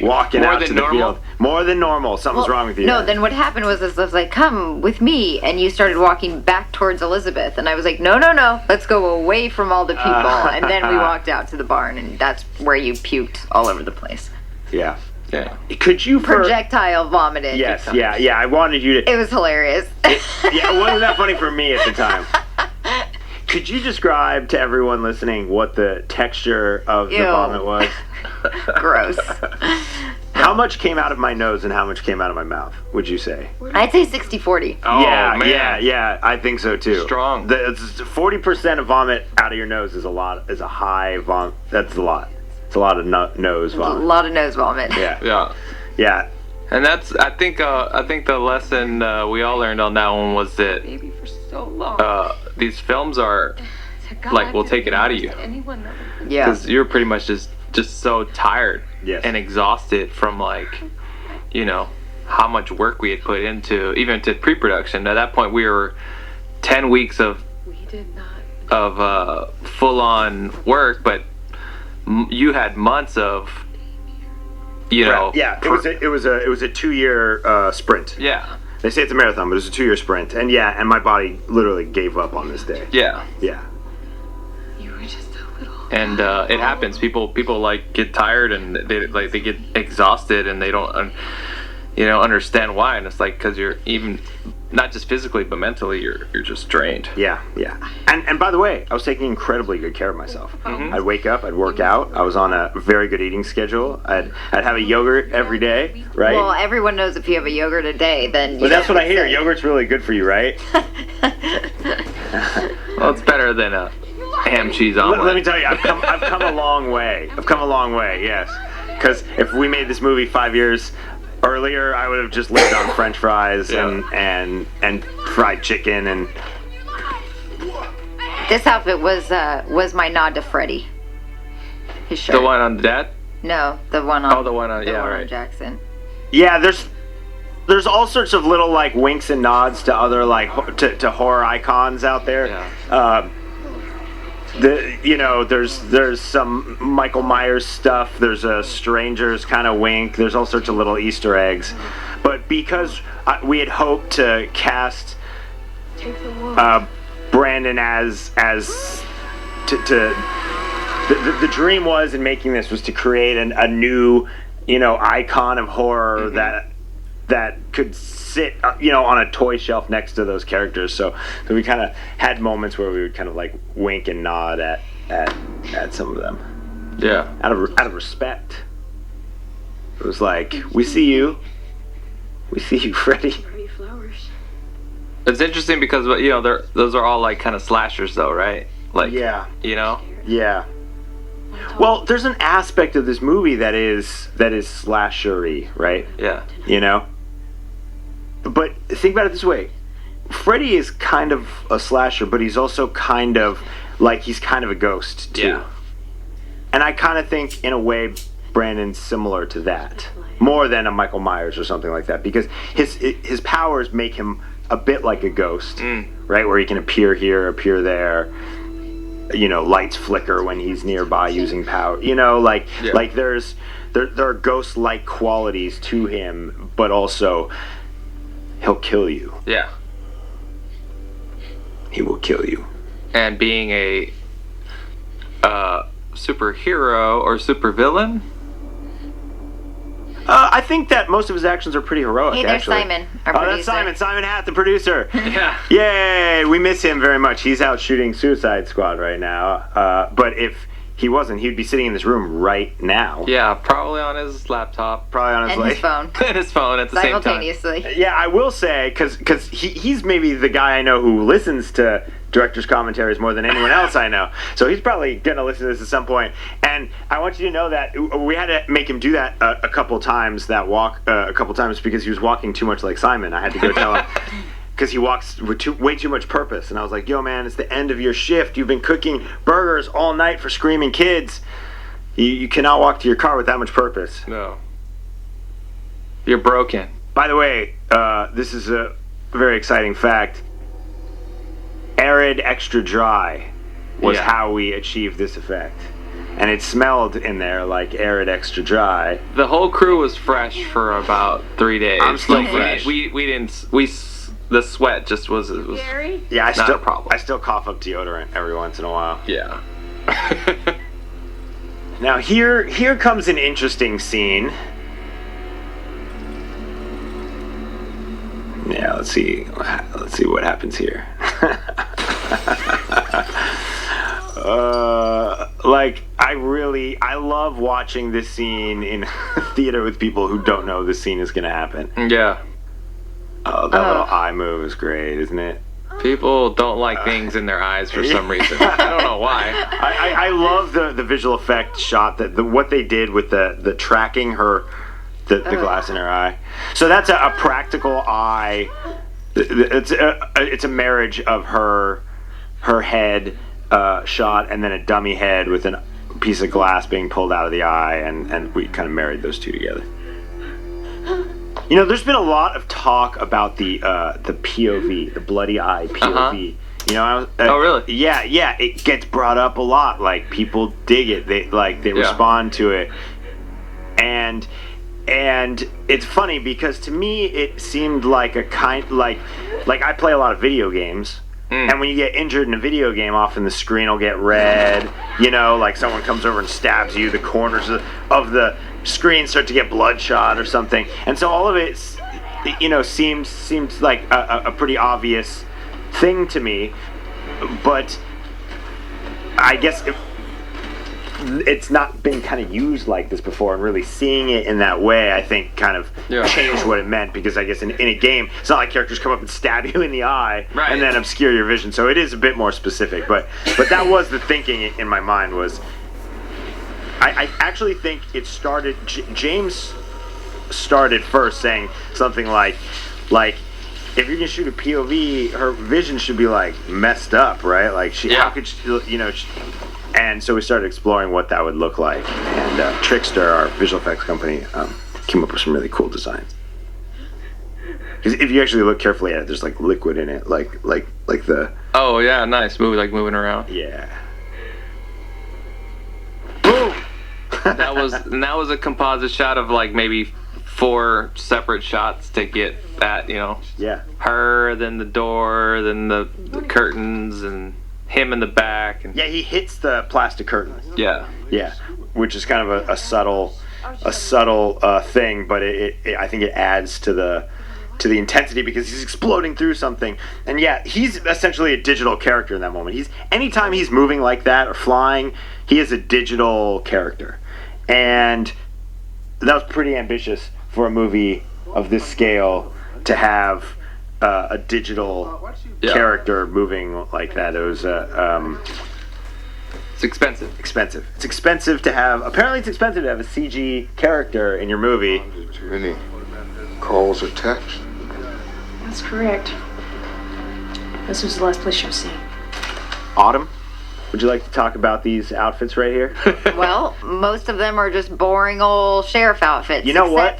walking out to the field. More than normal. Something's wrong with you. No, then what happened was I was like, come with me. And you started walking back towards Elizabeth. And I was like, no. Let's go away from all the people. And then we walked out to the barn. And that's where you puked all over the place. Yeah. Yeah. Could you... Projectile vomited. Yes, yeah. I wanted you to... It was hilarious. It wasn't that funny for me at the time. Could you describe to everyone listening what the texture of the vomit was? Gross. How much came out of my nose and how much came out of my mouth, would you say? I'd say 60-40. Oh, man. Yeah, I think so too. Strong. 40% of vomit out of your nose is a lot, is a high vomit. That's a lot. It's a lot of nose A vomit. lot of nose vomit. Yeah. And that's I think the lesson we all learned on that one was that Baby for so long. these films are like will take it out of you Yeah. because you're pretty much just so tired Yes. and exhausted from like how much work we had put into even to pre-production. At that point we were 10 weeks of full-on work, but you had months of Yeah, it was a 2-year sprint. Yeah. They say it's a marathon, but it was a 2-year sprint, and my body literally gave up on this day. Yeah. Yeah. You were just a little. And it happens. People like get tired and they get exhausted and they don't understand why. And it's like because you're even not just physically but mentally you're just drained. Yeah. And by the way, I was taking incredibly good care of myself. I'd wake up, I'd work out. I was on a very good eating schedule. I'd have a yogurt every day, right? Well, everyone knows if you have a yogurt a day, then. But that's what I hear. Yogurt's really good for you, right? Well, it's better than a ham cheese omelet. Let me tell you, I've come a long way. I've come a long way, yes. Because if we made this movie 5 years earlier, I would have just lived on French fries and fried chicken and. This outfit was my nod to Freddie. His shirt. The one on the dad? No, the one on. The one on on Jackson. Yeah, there's all sorts of little like winks and nods to other like to horror icons out there. Yeah. There's some Michael Myers stuff. There's a Strangers kind of wink. There's all sorts of little Easter eggs. But because we had hoped to cast Brandon as the dream was in making this was to create a new icon of horror that could sit on a toy shelf next to those characters. So we kind of had moments where we would kind of like wink and nod at some of them. Yeah. Out of respect. It was like, we see you, Freddy. It's interesting because those are all like kind of slashers though, right? Like Yeah. Yeah. Well, there's an aspect of this movie that is slashery, right? Yeah. But think about it this way. Freddy is kind of a slasher, but he's also kind of like he's kind of a ghost too. Yeah. And I kind of think in a way Brandon's similar to that. More than a Michael Myers or something like that, because his powers make him a bit like a ghost, right? Where he can appear here, appear there. Lights flicker when he's nearby using power. Like there are ghost-like qualities to him, but also he'll kill you. Yeah. He will kill you. And being a superhero or supervillain? I think that most of his actions are pretty heroic. Hey, there's actually. Simon, our Oh, that's producer. Simon Hatt, the producer. Yeah. Yay! We miss him very much. He's out shooting Suicide Squad right now. But if he wasn't, he'd be sitting in this room right now. Yeah, probably on his laptop. Probably on his And his phone. And his phone at the same time. Simultaneously. Yeah, I will say, because he's maybe the guy I know who listens to director's commentaries more than anyone else I know. So he's probably going to listen to this at some point. And I want you to know that we had to make him do that a couple times, because he was walking too much like Simon. I had to go tell him. Because he walks with way too much purpose. And I was like, yo, man, it's the end of your shift. You've been cooking burgers all night for screaming kids. You cannot walk to your car with that much purpose. No. You're broken. By the way, this is a very exciting fact. Arid extra dry was how we achieved this effect. And it smelled in there like arid extra dry. The whole crew was fresh for about 3 days. I'm still fresh. The sweat just was Gary? Yeah, not a problem. I still cough up deodorant every once in a while. Yeah. Now here comes an interesting scene. Yeah, let's see what happens here. I love watching this scene in theater with people who don't know this scene is gonna happen. Yeah. Oh, that little eye move is great, isn't it? People don't like things in their eyes for some reason. I don't know why. I love the visual effect shot that what they did with the tracking her the glass in her eye. So that's a practical eye. It's a marriage of her head shot and then a dummy head with a piece of glass being pulled out of the eye, and we kind of married those two together. You know, there's been a lot of talk about the POV, the bloody eye POV. You know, oh really? Yeah, it gets brought up a lot. Like, people dig it. They respond to it, and it's funny because to me it seemed like a kind like I play a lot of video games. And when you get injured in a video game, often the screen will get red. You know, like someone comes over and stabs you. The corners of the screen start to get bloodshot or something. And so all of it, you know, seems like a pretty obvious thing to me. But I guess it's not been kind of used like this before, and really seeing it in that way, I think, kind of changed what it meant, because I guess in a game, it's not like characters come up and stab you in the eye and then obscure your vision, so it is a bit more specific, but that was the thinking in my mind. Was I actually think it started, James started first saying something like if you're gonna shoot a POV, her vision should be like messed up, right? Like how could she, you know, and so we started exploring what that would look like, and Trickster, our visual effects company, came up with some really cool designs. Because if you actually look carefully at it, there's like liquid in it, like the. Oh yeah, nice. Moving around. Yeah. Boom. that was a composite shot of like maybe 4 separate shots to get that, you know. Yeah. Her, then the door, then the curtains, and him in the back. And yeah, he hits the plastic curtains. Yeah, which is kind of a subtle thing, but I think it adds to the intensity, because he's exploding through something. And yeah, he's essentially a digital character in that moment. Anytime he's moving like that or flying, he is a digital character, and that was pretty ambitious for a movie of this scale to have a digital character moving like that. It was it's expensive. It's expensive to have. Apparently, it's expensive to have a CG character in your movie. Any calls or texts? That's correct. This was the last place she was seen. Autumn, would you like to talk about these outfits right here? Well, most of them are just boring old sheriff outfits. You know what?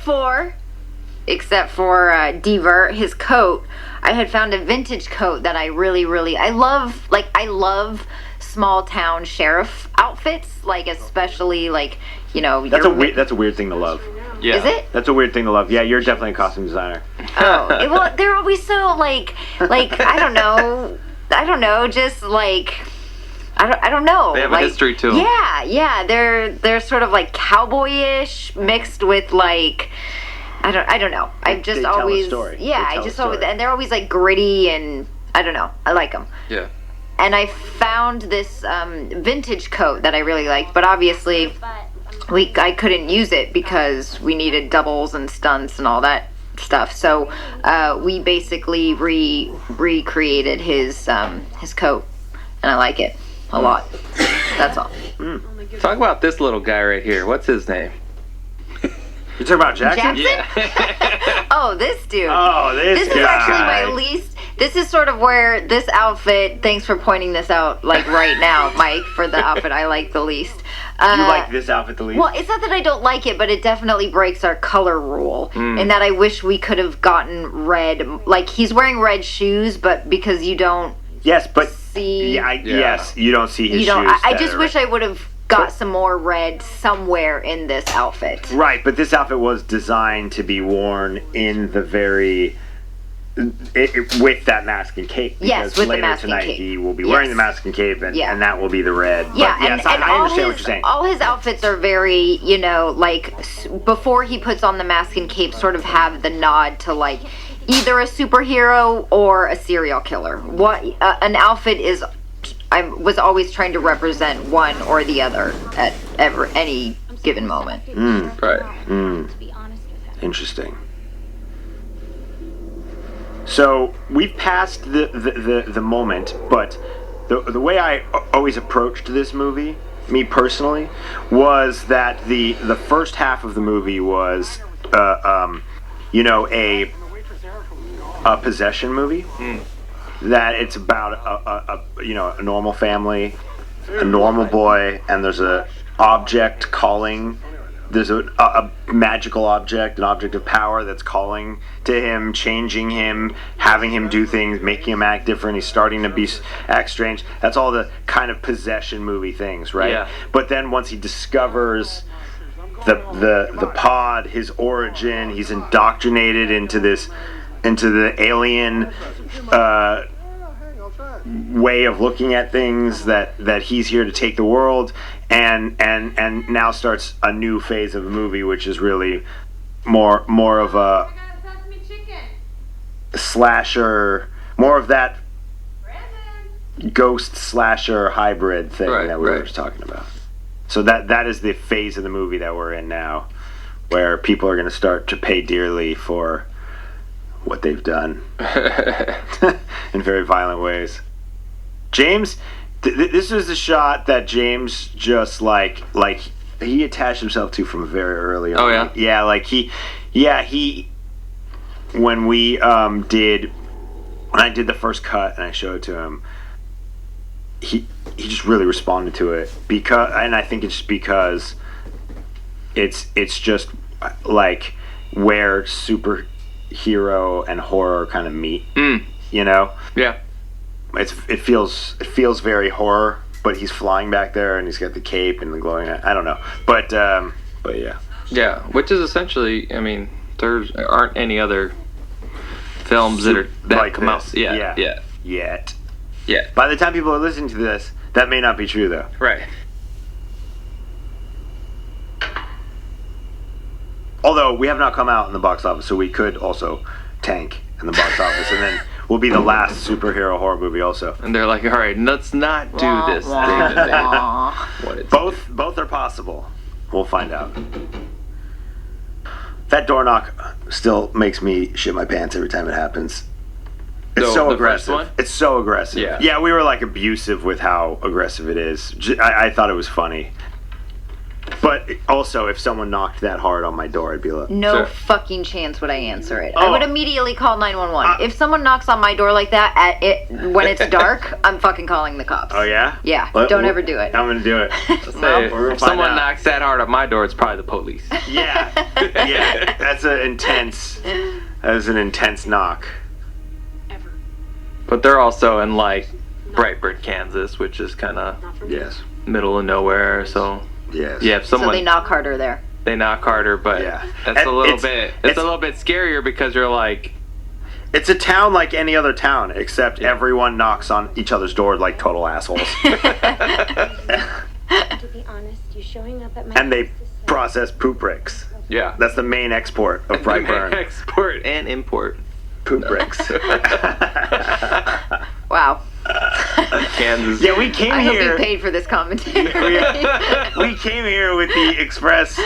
Except for Deaver, his coat. I had found a vintage coat that I really I love small town sheriff outfits, like especially like, you know. That's a weird thing to love. Yeah. Is it? That's a weird thing to love. Yeah, you're definitely a costume designer. Oh, well, they're always so like I don't know, just like. I don't know. They have a history to them. Yeah, they're sort of like cowboyish mixed with like. I don't know. I've just always tell a story. Yeah, I just always, and they're always like gritty, and I don't know. I like them. Yeah. And I found this vintage coat that I really liked, but obviously I couldn't use it because we needed doubles and stunts and all that stuff. So we basically recreated his coat, and I like it a lot. That's all. Talk about this little guy right here. What's his name? You talking about Jackson? Yeah. Oh, this dude. Oh, this is actually my least. This is sort of where this outfit. Thanks for pointing this out, like right now, Mike, for the outfit I like the least. You like this outfit the least? Well, it's not that I don't like it, but it definitely breaks our color rule. In that I wish we could have gotten red. Like, he's wearing red shoes, but because you don't. Yes, but see. Yes, you don't see his shoes. I just wish I would have got some more red somewhere in this outfit. Right, but this outfit was designed to be worn in the very with that mask and cape. Yes, with the later mask tonight and cape. He will be wearing the mask and cape, and that will be the red. Yeah, but yes, and I understand what you're saying. All his outfits are very, you know, like before he puts on the mask and cape, sort of have the nod to like either a superhero or a serial killer. What an outfit is. I was always trying to represent one or the other at any given moment. Right. Interesting. So we've passed the moment, but the way I always approached this movie, me personally, was that the first half of the movie was, you know, a possession movie. That it's about a normal family, a normal boy, and there's a object calling. There's a magical object, an object of power that's calling to him, changing him, having him do things, making him act different. He's starting to act strange. That's all the kind of possession movie things, right? Yeah. But then once he discovers the pod, his origin, he's indoctrinated into the alien way of looking at things, that he's here to take the world, and now starts a new phase of the movie, which is really more of a slasher, more of that ghost slasher hybrid thing that we were just talking about. So that is the phase of the movie that we're in now, where people are going to start to pay dearly for what they've done in very violent ways. James, this is the shot that James just like he attached himself to from very early on. Oh yeah? Yeah, like he when I did the first cut and I showed it to him, he just really responded to it, and I think it's just because it's just like where superhero and horror kind of meet. You know? Yeah. It feels very horror, but he's flying back there and he's got the cape and the glowing. I don't know, but yeah. Yeah, which is essentially, I mean, there aren't any other films that like come this. out. Yeah. Yet. Yeah. By the time people are listening to this, that may not be true though. Right. Although we have not come out in the box office, so we could also tank in the box office, and then we'll be the last superhero horror movie also. And they're like, all right, let's not do this thing that Both are possible. We'll find out. That door knock still makes me shit my pants every time it happens. It's so aggressive. It's so aggressive. Yeah, we were like abusive with how aggressive it is. I thought it was funny. But also, if someone knocked that hard on my door, I'd be like, no fucking chance would I answer it. I would immediately call 911. If someone knocks on my door like that when it's dark, I'm fucking calling the cops. Oh yeah? Yeah. Don't ever do it. I'm gonna do it. If someone knocks that hard at my door, it's probably the police. Yeah. That's an intense knock. But they're also in like Brightburn, Kansas, which is kind of middle of nowhere. So yeah, if someone so they knock harder there. They knock harder, but that's a little bit. It's a little bit scarier because you're like, it's a town like any other town, except everyone knocks on each other's door like total assholes. To be honest, you showing up at my and they process poop bricks. Yeah, that's the main export of Brightburn. Export and import poop bricks. Wow. Kansas. Yeah, we came I here. hope you paid for this commentary. We came here with the express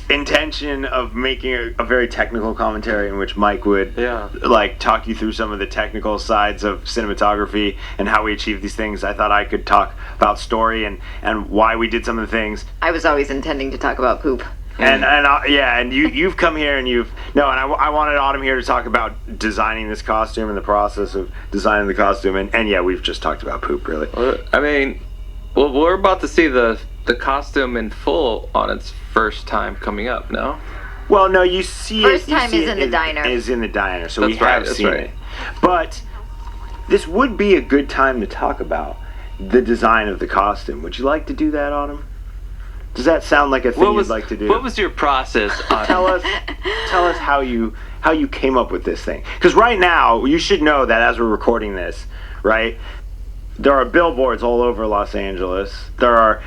intention of making a very technical commentary in which Mike would like talk you through some of the technical sides of cinematography and how we achieve these things. I thought I could talk about story and why we did some of the things. I was always intending to talk about poop. And you've come here and I wanted Autumn here to talk about designing this costume and the process of designing the costume, and we've just talked about poop really. I mean, well, we're about to see the costume in full on its first time coming up. No. Well, no, you see first time is in the diner. Is in the diner, so we have seen it. But this would be a good time to talk about the design of the costume. Would you like to do that, Autumn? Does that sound like a thing you'd like to do? What was your process on Tell us how you came up with this thing. Because right now, you should know that as we're recording this, right, there are billboards all over Los Angeles. There are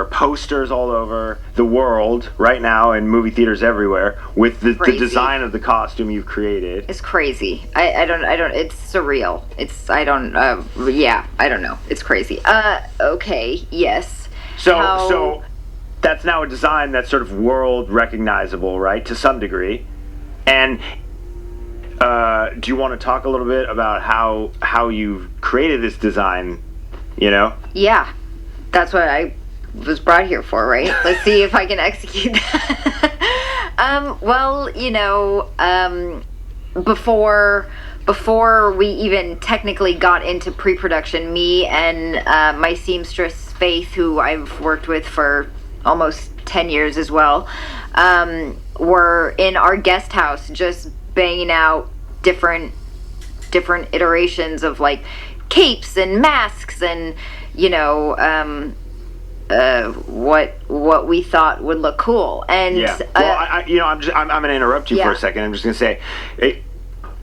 posters all over the world right now in movie theaters everywhere with the design of the costume you've created. It's crazy. I don't it's surreal. I don't know. It's crazy. Okay, yes. So that's now a design that's sort of world recognizable, right, to some degree. And do you want to talk a little bit about how you created this design? You know? Yeah, that's what I was brought here for, right? Let's see if I can execute that. Well, you know, before we even technically got into pre-production, me and my seamstress Faith, who I've worked with for almost 10 years as well, were in our guest house just banging out different iterations of like capes and masks and, you know, what we thought would look cool. And well, I'm going to interrupt you for a second. I'm just going to say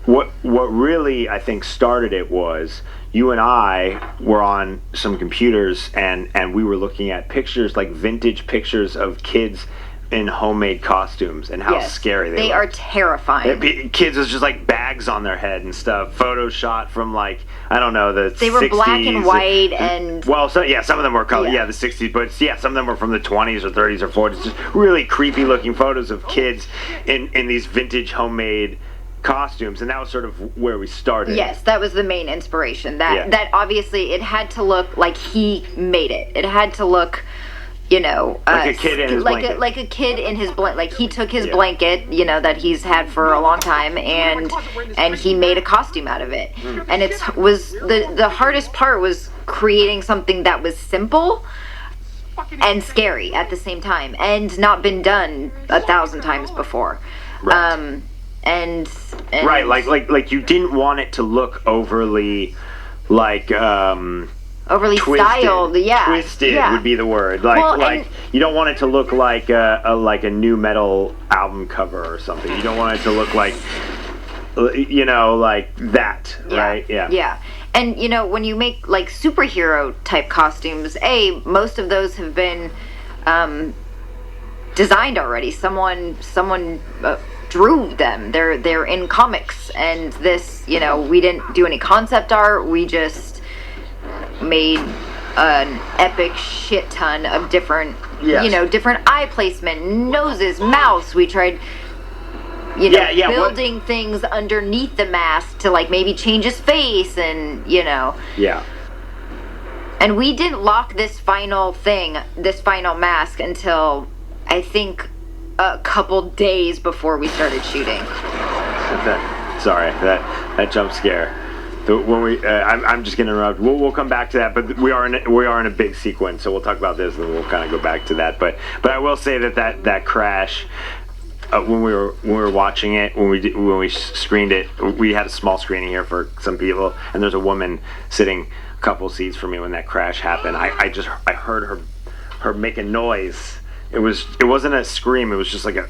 what really I think started it was you and I were on some computers and we were looking at pictures, like vintage pictures of kids in homemade costumes and how scary they looked. Are terrifying. Kids with just like bags on their head and stuff, photoshopped from like, I don't know, the 60s. They were black and white and... Well, some of them were color, the 60s, but some of them were from the 20s or 30s or 40s. Just really creepy looking photos of kids in these vintage homemade costumes, and that was sort of where we started. Yes, that was the main inspiration. That obviously it had to look like he made it. It had to look, you know, like a kid in his blanket. Like a kid in his blanket. Like he took his blanket, you know, that he's had for a long time, and he made a costume out of it. And it was the hardest part was creating something that was simple and scary at the same time, and not been done 1,000 times before. Right. And right, like you didn't want it to look overly like overly twisted, styled, twisted would be the word. Like you don't want it to look like a new metal album cover or something. You don't want it to look like, you know, like that, right? Yeah. And you know, when you make like superhero type costumes, most of those have been designed already. Someone drew them. They're in comics, and this, you know, we didn't do any concept art. We just made an epic shit ton of different, you know, different eye placement, noses, mouths. We tried, you know, building things underneath the mask to like maybe change his face, and you know. Yeah. And we didn't lock this final mask until I think a couple days before we started shooting. That jump scare. When we, I'm just gonna interrupt. We'll come back to that, but we are in a big sequence, so we'll talk about this and then we'll kind of go back to that. But I will say that crash. When we were watching it, when we screened it, we had a small screening here for some people, and there's a woman sitting a couple seats from me when that crash happened. I heard her make a noise. It wasn't a scream. It was just like a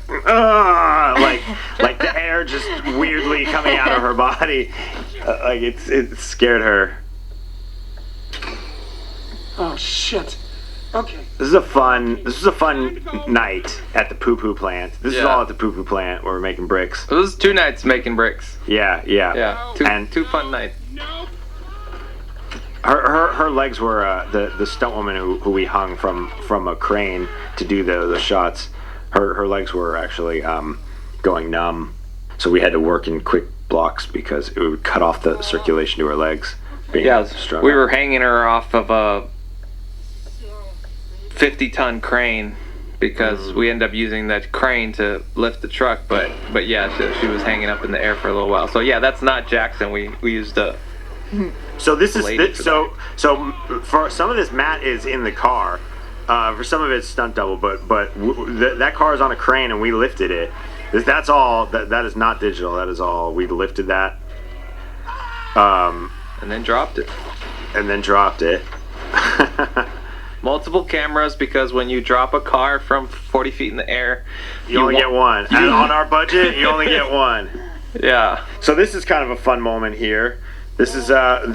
like the air just weirdly coming out of her body. Like it scared her. Oh shit. Okay. This is a fun night at the Poo Poo plant. This is all at the Poo Poo plant where we're making bricks. It was 2 nights making bricks. Yeah. Two fun nights. Her legs were the stunt woman who we hung from a crane to do the shots. Her legs were actually going numb, so we had to work in quick blocks because it would cut off the circulation to her legs. We were hanging her off of a 50-ton crane because we ended up using that crane to lift the truck. But she was hanging up in the air for a little while. So that's not Jackson. We used a. So this is so for some of this, Matt is in the car. For some of it's stunt double, but that car is on a crane and we lifted it. That's all. That is not digital. That is all. We lifted that. And then dropped it. Multiple cameras, because when you drop a car from 40 feet in the air, you only get one. And on our budget, you only get one. Yeah. So this is kind of a fun moment here. This is I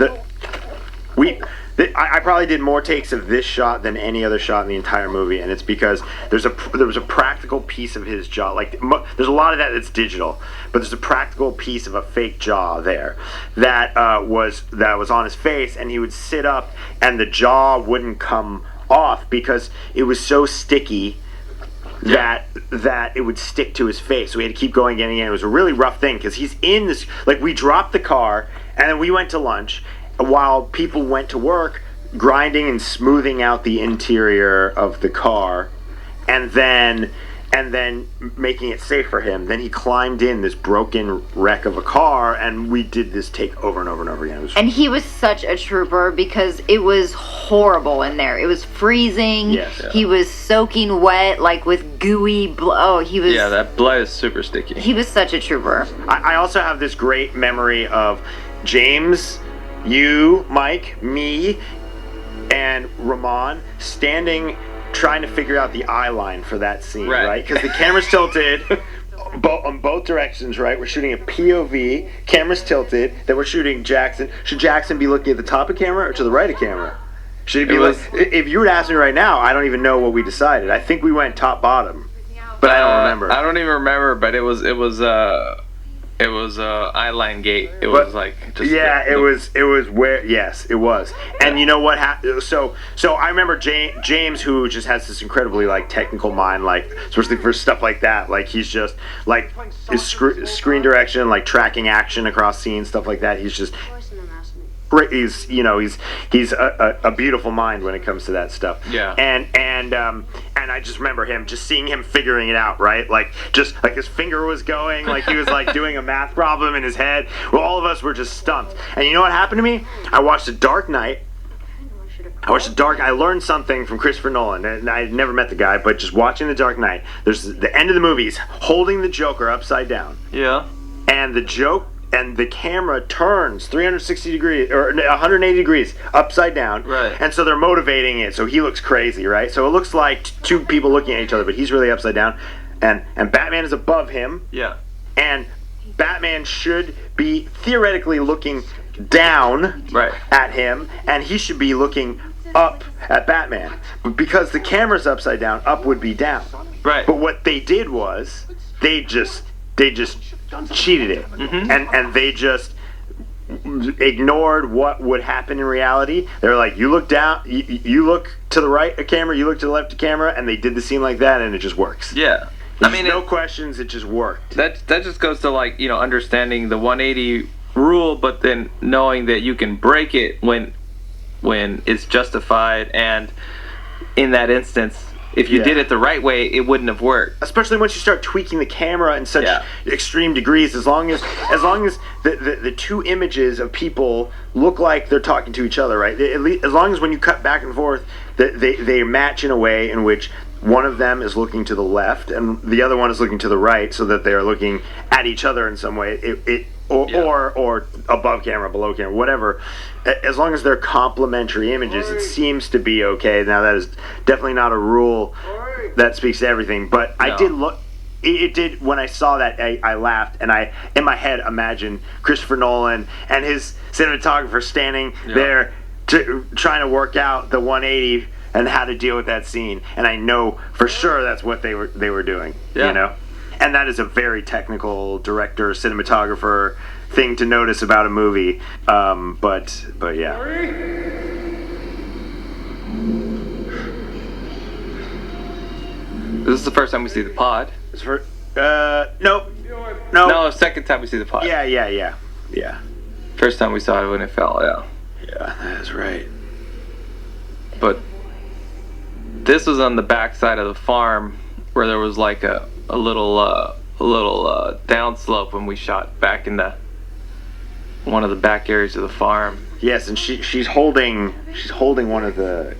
probably did more takes of this shot than any other shot in the entire movie, and it's because there was a practical piece of his jaw. Like there's a lot of that that's digital, but there's a practical piece of a fake jaw there that was on his face, and he would sit up, and the jaw wouldn't come off because it was so sticky that it would stick to his face. So we had to keep going again and again. It was a really rough thing because he's in this, like, we dropped the car and then we went to lunch while people went to work grinding and smoothing out the interior of the car and then making it safe for him. Then he climbed in this broken wreck of a car and we did this take over and over and over again. And he was such a trooper because it was horrible in there. It was freezing. Yes. He was soaking wet, like with gooey he was... Yeah, that blood is super sticky. He was such a trooper. I also have this great memory of James, you, Mike, me, and Ramon standing trying to figure out the eye line for that scene, right? Because the camera's tilted on both directions, right? We're shooting a POV, camera's tilted, then we're shooting Jackson. Should Jackson be looking at the top of camera or to the right of camera? Should he be if you would ask me right now, I don't even know what we decided. I think we went top bottom, but I don't remember. I don't even remember, but it was eyeline gate. It was like just it was where it was. And you know what happened? So I remember James, who just has this incredibly like technical mind, like especially for stuff like that. Like he's just like his screen direction, like tracking action across scenes, stuff like that. He's just he's a beautiful mind when it comes to that stuff. Yeah. And I just remember seeing him figuring it out, right? Like just like his finger was going, like he was like doing a math problem in his head. Well, all of us were just stumped. And you know what happened to me? I watched The Dark Knight. I learned something from Christopher Nolan, and I had never met the guy, but just watching The Dark Knight, there's the end of the movie, he's holding the Joker upside down. Yeah. And the camera turns 360 degrees or 180 degrees upside down. Right. And so they're motivating it. So he looks crazy, right? So it looks like two people looking at each other, but he's really upside down. And Batman is above him. Yeah. And Batman should be theoretically looking down at him, and he should be looking up at Batman. But because the camera's upside down, up would be down. Right. But what they did was they just cheated it, and they just ignored what would happen in reality. They're like, you look down, you look to the right of camera, you look to the left of camera, and they did the scene like that, and it just works. Yeah. There's no questions, it just worked. That just goes to like, understanding the 180 rule, but then knowing that you can break it when it's justified, and in that instance, if you did it the right way, it wouldn't have worked. Especially once you start tweaking the camera in such extreme degrees. As long as the two images of people look like they're talking to each other, right? As long as when you cut back and forth, they match in a way in which one of them is looking to the left and the other one is looking to the right, so that they are looking at each other in some way. Or above camera, below camera, whatever. As long as they're complementary images, it seems to be okay. Now, that is definitely not a rule that speaks to everything, but I did look. It did, when I saw that, I laughed, and I, in my head, imagined Christopher Nolan and his cinematographer standing there trying to work out the 180 and how to deal with that scene. And I know for sure that's what they were doing, you know? And that is a very technical director, cinematographer thing to notice about a movie. But yeah. This is the first time we see the pod. Nope. No, second time we see the pod. Yeah. First time we saw it when it fell, Yeah, that's right. But this was on the back side of the farm where there was like a little downslope when we shot back in one of the back areas of the farm. Yes, and she's holding one of the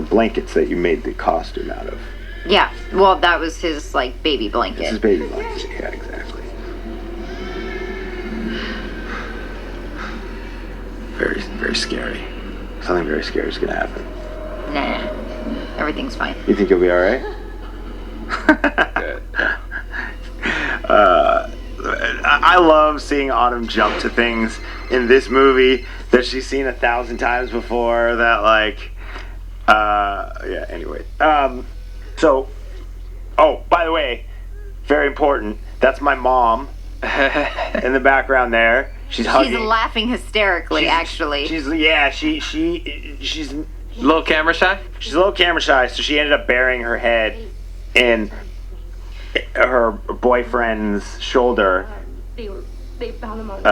blankets that you made the costume out of. Yeah, well, that was his like baby blanket. This is baby blanket. Yeah, exactly. Very, very scary. Something very scary is gonna happen. Nah, everything's fine. You think you'll be all right? Good. I love seeing Autumn jump to things in this movie that she's seen 1,000 times before. That anyway. So, by the way, very important. That's my mom in the background there. She's hugging. She's laughing hysterically, actually. She's a little camera shy. She's a little camera shy, so she ended up burying her head in her boyfriend's shoulder. They found him on.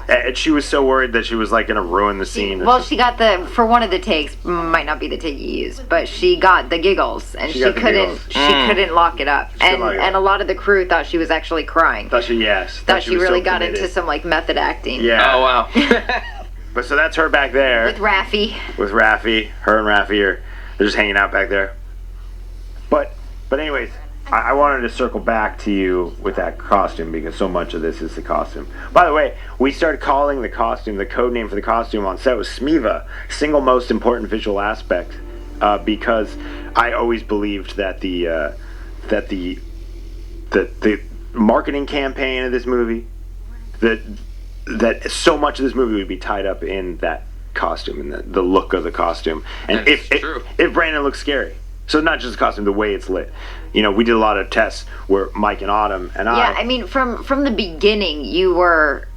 And she was so worried that she was like gonna ruin the scene. Well, she got for one of the takes, might not be the take you used, but she got the giggles, and she couldn't lock it up, and a lot of the crew thought she was actually crying. Thought she really got into some like method acting. Yeah. Oh wow. But so that's her back there With Raffi. Her and Raffi they're just hanging out back there. But anyways, I wanted to circle back to you with that costume because so much of this is the costume. By the way, we started calling the costume, the code name for the costume on set was SMEVA, single most important visual aspect, because I always believed that the marketing campaign of this movie, that so much of this movie would be tied up in that costume and the look of the costume. And if Brandon looks scary. So not just the costume, the way it's lit. You know, we did a lot of tests where Mike and Autumn and Yeah, I mean, from the beginning, you were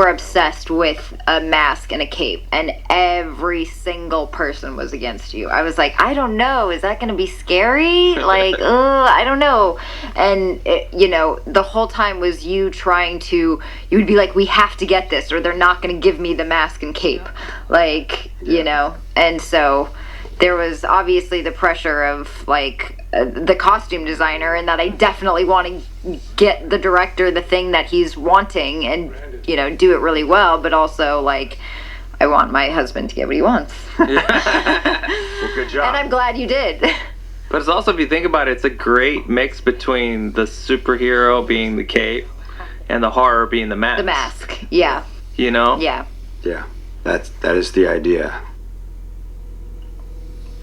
obsessed with a mask and a cape, and every single person was against you. I was like, I don't know, is that going to be scary? Like, I don't know. And, the whole time was you would be like, we have to get this, or they're not going to give me the mask and cape. Like, and so there was obviously the pressure of like the costume designer, and that I definitely want to get the director the thing that he's wanting and do it really well, but also like I want my husband to get what he wants. Well, good job. And I'm glad you did. But it's also, if you think about it, it's a great mix between the superhero being the cape and the horror being the mask. The mask, yeah. Yeah, that is the idea.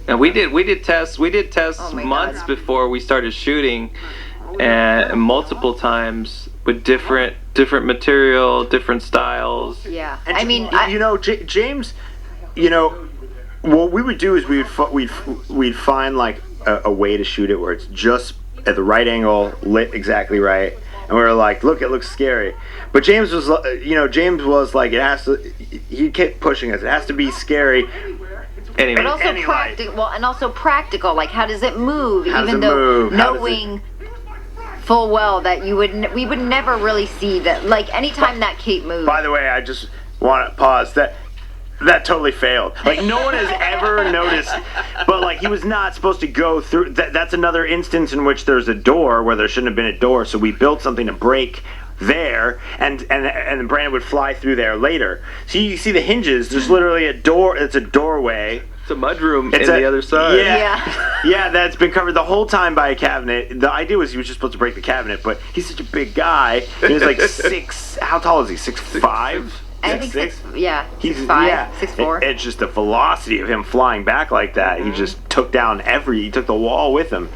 And we did tests months before we started shooting, and multiple times with different material, different styles. Yeah, and I mean, James, what we would do is we'd find like a way to shoot it where it's just at the right angle, lit exactly right, and we were like, look, it looks scary. But James was like, it has to. He kept pushing us. It has to be scary. Anyway, but also practical. Well, and also practical. Like, how does it move? Knowing full well that we would never really see that. Like, anytime that cape moved. By the way, I just want to pause that totally failed. Like, no one has ever noticed. But like, he was not supposed to go through. That's another instance in which there's a door where there shouldn't have been a door. So we built something to break there, and Brandon would fly through there later. So you see the hinges. There's literally a door. It's a doorway. It's a mudroom in the other side. Yeah, that's been covered the whole time by a cabinet. The idea was he was just supposed to break the cabinet, but he's such a big guy. He was like 6. How tall is he? 6'5"? I think 6. Yeah, he's 6'5", 6'4". It's just the velocity of him flying back like that. He just took down he took the wall with him.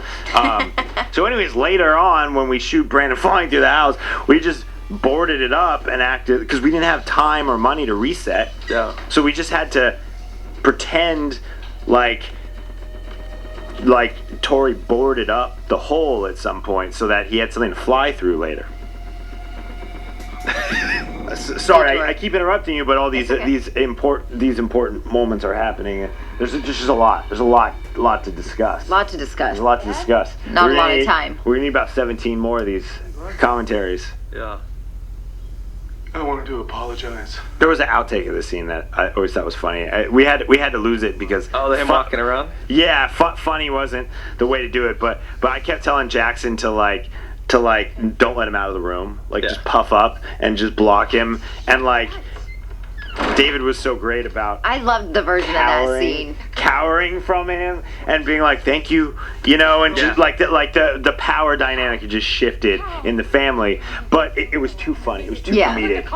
So anyways, later on when we shoot Brandon flying through the house, we just boarded it up and acted, because we didn't have time or money to reset. Yeah. So we just had to pretend like Tori boarded up the hole at some point so that he had something to fly through later. Sorry, I keep interrupting you, but all these important moments are happening. There's just a lot. There's a lot to discuss. There's a lot to discuss. Not a lot of time. We're gonna need about 17 more of these commentaries. Yeah. I wanted to apologize. There was an outtake of this scene that I always thought was funny. We had to lose it because him walking around. Yeah, funny wasn't the way to do it, but I kept telling Jackson to don't let him out of the room, just puff up and just block him, and David was so great about. I loved the version of that scene. Cowering from him and being like, "Thank you," and just the power dynamic just shifted in the family. But it was too funny. It was too comedic.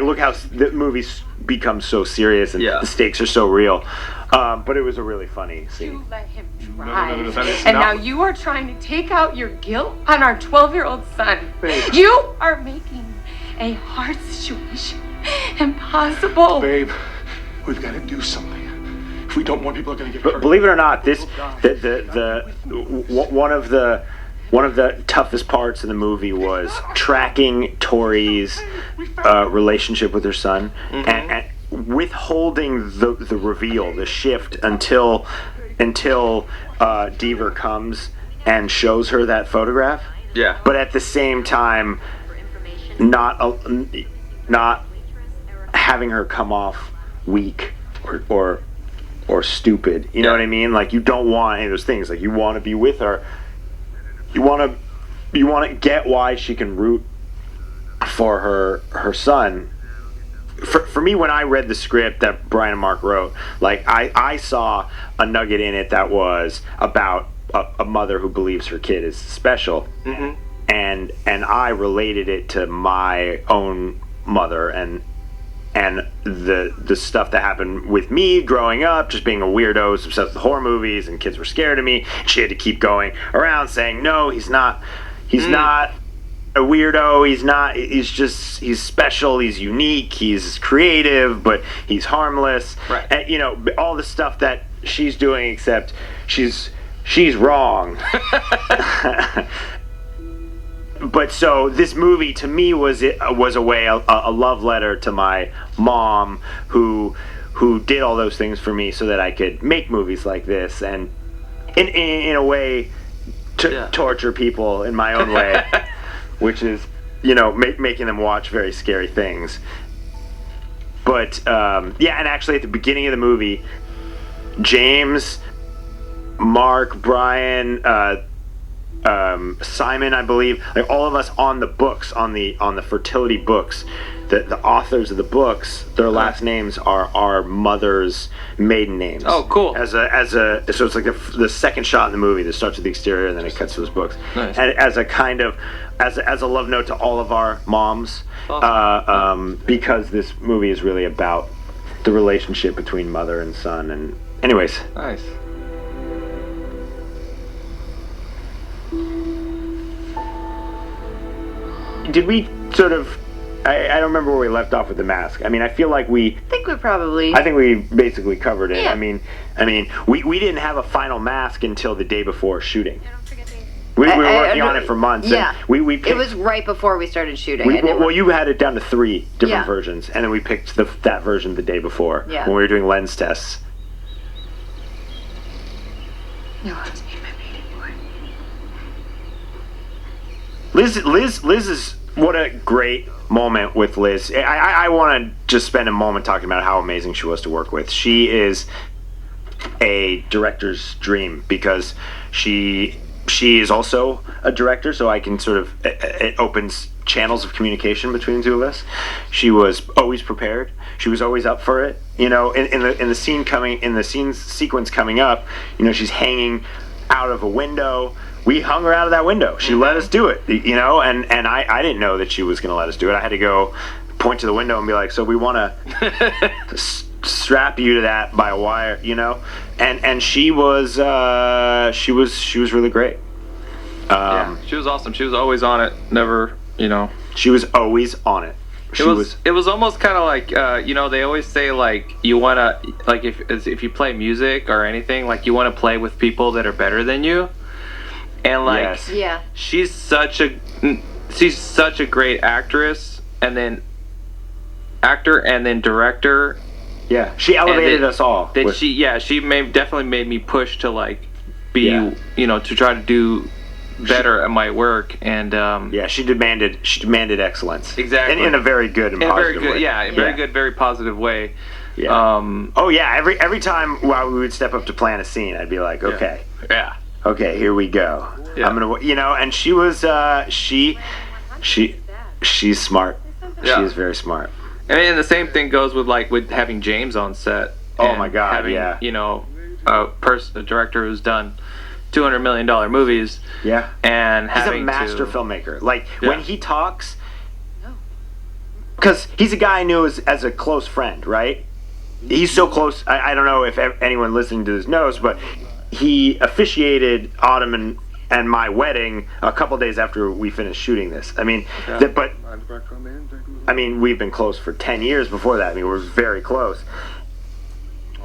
Look how the movie's become so serious and the stakes are so real. But it was a really funny scene. You let him drive. And now you are trying to take out your guilt on our 12-year-old son. Babe. You are making a hard situation impossible. Babe, we've got to do something. If we don't, more people are going to get hurt. Believe it or not, one of the toughest parts of the movie was tracking Tori's relationship with her son and withholding the reveal, the shift until until Deaver comes and shows her that photograph. Yeah. But at the same time, not having her come off weak or stupid. You know what I mean? Like, you don't want any of those things. Like, you want to be with her. You want to get why she can root for her son. For me, when I read the script that Brian and Mark wrote, like, I saw a nugget in it that was about a mother who believes her kid is special, and I related it to my own mother and the stuff that happened with me growing up, just being a weirdo, obsessed with horror movies, and kids were scared of me. She had to keep going around saying, no, he's not a weirdo, he's special, he's unique, he's creative, but he's harmless. Right. And, you know, all the stuff that she's doing, except she's wrong. But so this movie to me was a way, a love letter to my mom, who did all those things for me so that I could make movies like this, and in a way torture people in my own way, which is, you know, making them watch very scary things. But and actually at the beginning of the movie, James, Mark, Brian, Simon, I believe, like all of us on the books, on the fertility books, the authors of the books, their last names are our mother's maiden names. Oh, cool. So it's like the second shot in the movie that starts with the exterior and then it cuts to those books. Nice. And as a kind of as a love note to all of our moms, awesome. Because this movie is really about the relationship between mother and son. And anyways, nice. Did we sort of? I don't remember where we left off with the mask. I mean, I feel like I think we basically covered it. Yeah. I mean, we didn't have a final mask until the day before shooting. We were working on it for months. Yeah. And we picked, it was right before we started shooting. You had it down to 3 different Yeah. versions, and then we picked that version the day before when we were doing lens tests. No, it's me, my baby boy. Liz is, what a great moment with Liz. I want to just spend a moment talking about how amazing she was to work with. She is a director's dream because she is also a director, so I can sort of, it opens channels of communication between the two of us. She was always prepared. She was always up for it. You know, in the scene sequence coming up, you know, she's hanging out of a window. We hung her out of that window. She let us do it, you know, and I didn't know that she was going to let us do it. I had to go point to the window and be like, so we want to strap you to that by a wire, you know, and she was really great. She was awesome. She was always on it. Never, you know. She was always on it. It was almost kind of like, you know, they always say, like, you want to, like, if you play music or anything, like, you want to play with people that are better than you. And, like, she's such a great actress, and then director. Yeah, she elevated us all. She definitely made me push to, like, be, you know, to try to do better at my work. And she demanded excellence. Exactly. In a very good and positive way. Very good, very positive way. Yeah. Every time while we would step up to plan a scene, I'd be like, okay. Yeah. Okay, here we go. Yeah. I'm gonna, you know, and she was, she's smart. Yeah. She is very smart. And the same thing goes with having James on set. Oh my God, having, you know, a director who's done $200 million movies. Yeah. And he's a master filmmaker. Like, when he talks, because he's a guy I knew as a close friend, right? He's so close. I don't know if anyone listening to this knows, but he officiated Autumn and my wedding a couple days after we finished shooting this. I mean, we've been close for 10 years before that. I mean, we're very close.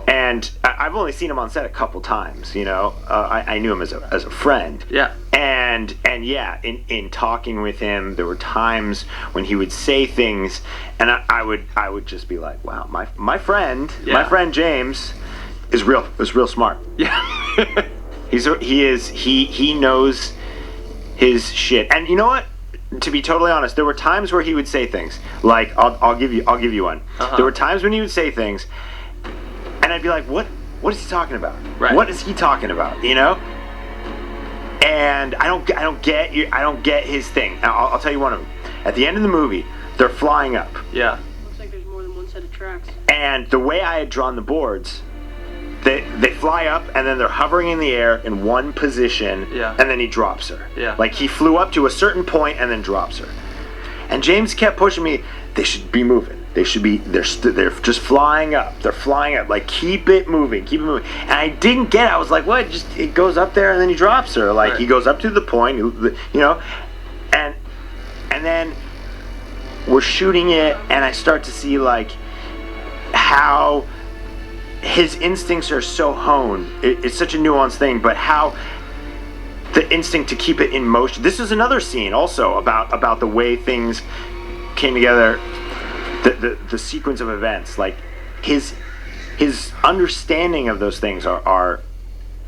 And I've only seen him on set a couple times, you know. I knew him as a friend. Yeah. And in talking with him, there were times when he would say things, and I would just be like, wow, my friend James was real smart. Yeah. He knows his shit. And you know what? To be totally honest, there were times where he would say things like, I'll give you one. There were times when he would say things, and I'd be like, what is he talking about? Right. What is he talking about? You know? And I don't get his thing. I'll tell you one of them. At the end of the movie, they're flying up. Yeah. Looks like there's more than one set of tracks. And the way I had drawn the boards, they fly up and then they're hovering in the air in one position, and then he drops her. Yeah. Like he flew up to a certain point and then drops her. And James kept pushing me. They should be moving. They should be. They're just flying up. They're flying up. Like keep it moving. Keep it moving. And I didn't get it. I was like, what? Just it goes up there and then he drops her. Like right. He goes up to the point. You know, and then we're shooting it, and I start to see like how his instincts are so honed. It's such a nuanced thing, but how the instinct to keep it in motion. This is another scene also about the way things came together, the sequence of events. Like his understanding of those things are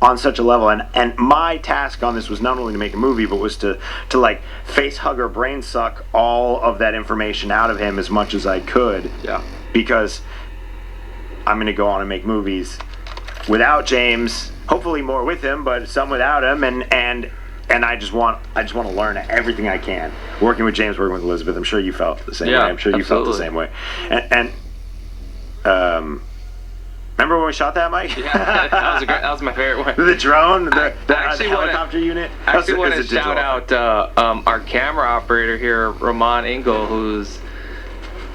on such a level, and my task on this was not only to make a movie, but was to like face hug or brain suck all of that information out of him as much as I could. Yeah. Because I'm going to go on and make movies without James, hopefully more with him, but some without him, and I just want to learn everything I can. Working with James, working with Elizabeth, I'm sure you felt the same way. I'm sure you felt the same way. And remember when we shot that, Mike? Yeah, that was my favorite one. The drone, the actually helicopter unit. I actually want to shout out our camera operator here, Ramon Engel, who's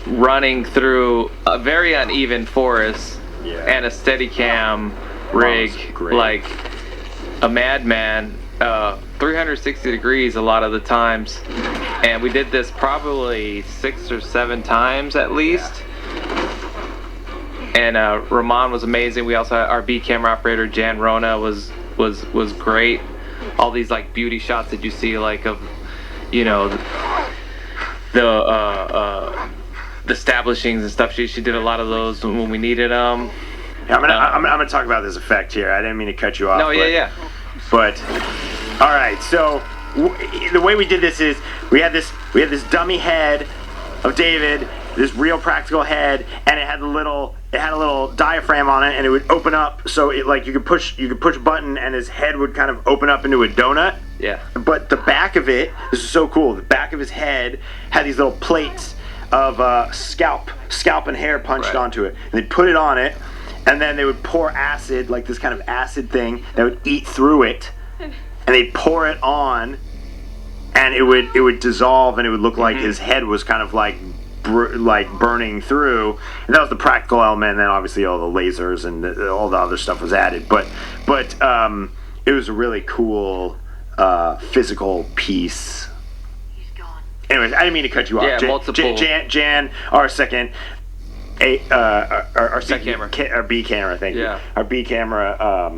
running through a very uneven forest and a Steadicam rig like a madman, 360 degrees a lot of the times, and we did this probably 6 or 7 times at least. And Ramon was amazing. We also had our B camera operator Jan Rona was great. All these like beauty shots that you see like of, you know, the establishings and stuff. She did a lot of those when we needed them. Yeah, I'm gonna talk about this effect here. I didn't mean to cut you off. No, yeah. But all right, so the way we did this is we had this dummy head of David, this real practical head, and it had a little diaphragm on it, and it would open up, so it like you could push a button, and his head would kind of open up into a donut. Yeah. But the back of it, this is so cool. The back of his head had these little plates of scalp and hair punched onto it, and they'd put it on it, and then they would pour acid, like this kind of acid thing that would eat through it, and they'd pour it on, and it would dissolve, and it would look like his head was kind of like burning through, and that was the practical element. And then obviously all the lasers and all the other stuff was added, but it was a really cool physical piece. Anyways, I didn't mean to cut you off. Yeah, multiple. Jan, our second, our camera. Our B camera. Thank you. Yeah. Our B camera.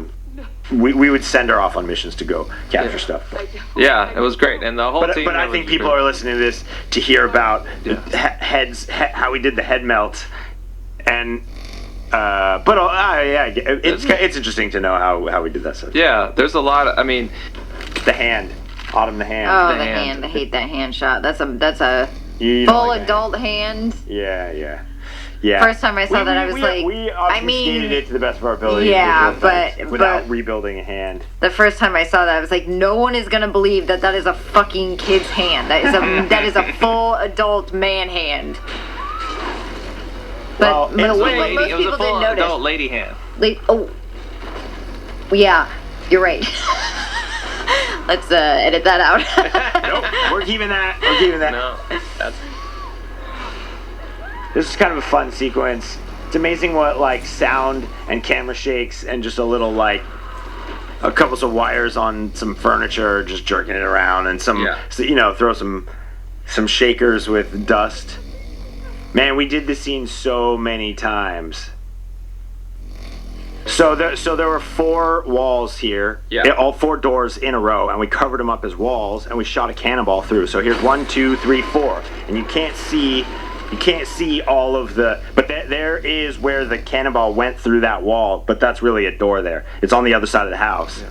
We would send her off on missions to go capture stuff. Yeah, it was great, and the whole team. But I think people are listening to this to hear about heads, how we did the head melt, and it's interesting to know how we did that stuff. Yeah, there's a lot of, I mean, the hand, Autumn the hand. Oh, the hand. I hate that hand shot. That's a full adult hand. Yeah. First time I saw that, I was like, we obfuscated it to the best of our ability. Yeah, without rebuilding a hand. The first time I saw that, I was like, no one is gonna believe that is a fucking kid's hand. That is a full adult man hand. But most people didn't notice. Adult lady hand. Yeah, you're right. Let's edit that out. Nope, we're keeping that. No, that's. This is kind of a fun sequence. It's amazing what like sound and camera shakes and just a little like a couple of wires on some furniture, just jerking it around, and throw some shakers with dust. Man, we did this scene so many times. So there were 4 walls here, all 4 doors in a row, and we covered them up as walls, and we shot a cannonball through. So here's 1, 2, 3, 4, and you can't see You can't see all of the, but there is where the cannonball went through that wall, but that's really a door there. It's on the other side of the house. Yeah.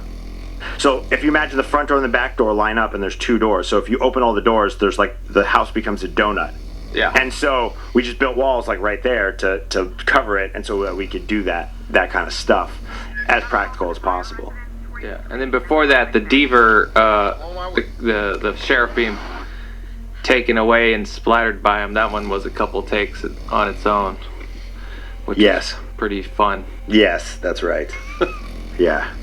So if you imagine the front door and the back door line up and there's 2 doors, so if you open all the doors, there's like, the house becomes a donut. Yeah. And so we just built walls like right there to cover it, and so that we could do that kind of stuff as practical as possible. Yeah. And then before that, the Deaver, the sheriff being taken away and splattered by him, that one was a couple takes on its own, which was pretty fun. Yes, that's right. Yeah.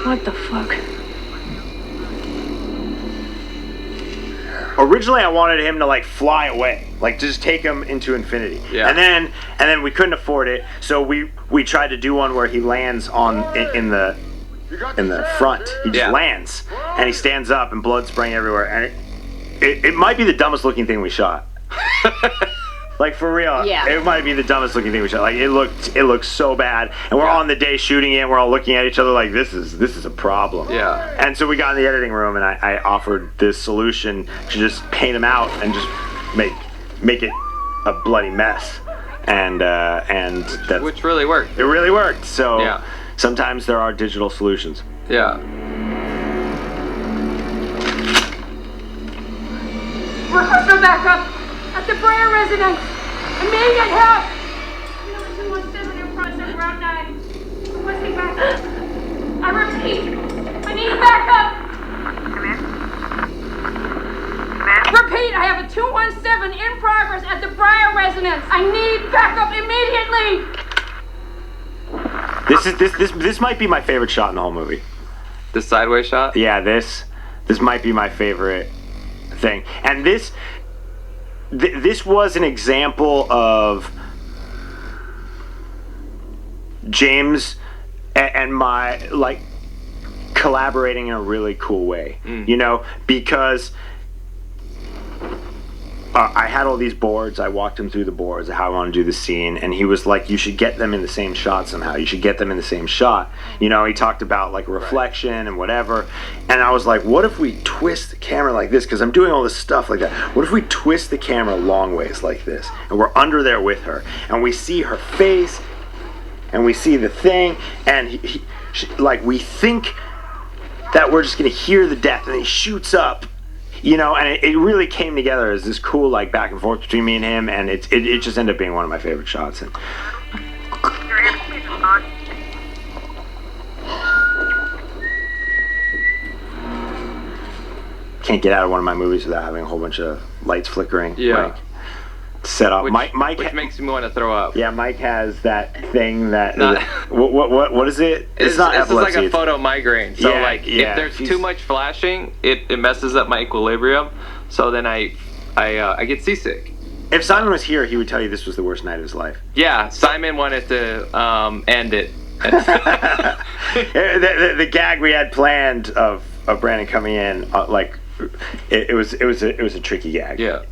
What the fuck? Originally, I wanted him to like fly away, like just take him into infinity. Yeah. And then we couldn't afford it, so we tried to do one where he lands in the front. He just lands and he stands up and blood spraying everywhere, and it might be the dumbest looking thing we shot. Like for real, it might be the dumbest looking thing we shot. Like it looked so bad, and we're all on the day shooting it. And we're all looking at each other like this is a problem. Yeah. And so we got in the editing room, and I offered this solution to just paint him out and just make it a bloody mess, and that's, which really worked. It really worked. So sometimes there are digital solutions. Yeah. Request for backup at the Breyer residence. Immediate help. Number 217 in process route 9. Requesting backup. I repeat, I need backup. Come in. Repeat, I have a 217 in progress at the Breyer residence. I need backup immediately. This might be my favorite shot in the whole movie. The sideways shot? Yeah, this might be my favorite thing. And this was an example of James and my like collaborating in a really cool way, you know, because I had all these boards. I walked him through the boards of how I want to do the scene, and he was like, you should get them in the same shot somehow. You should get them in the same shot. You know, he talked about like reflection and whatever, and I was like, what if we twist the camera like this, because I'm doing all this stuff like that. What if we twist the camera long ways like this, and we're under there with her, and we see her face, and we see the thing, and like we think that we're just gonna hear the death, and he shoots up. You know, and it really came together as this cool, like, back and forth between me and him, and it just ended up being one of my favorite shots. And can't get out of one of my movies without having a whole bunch of lights flickering. Yeah. Like, set up. Which Mike makes me want to throw up. Yeah, Mike has that thing that what is it? It's not epilepsy. It's like a photo migraine. So Yeah, like yeah, if there's too much flashing, it messes up my equilibrium. So then I get seasick. If Simon was here, he would tell you this was the worst night of his life. Yeah, Simon wanted to end it. the gag we had planned of Brandon coming in, like it was a tricky gag. Yeah.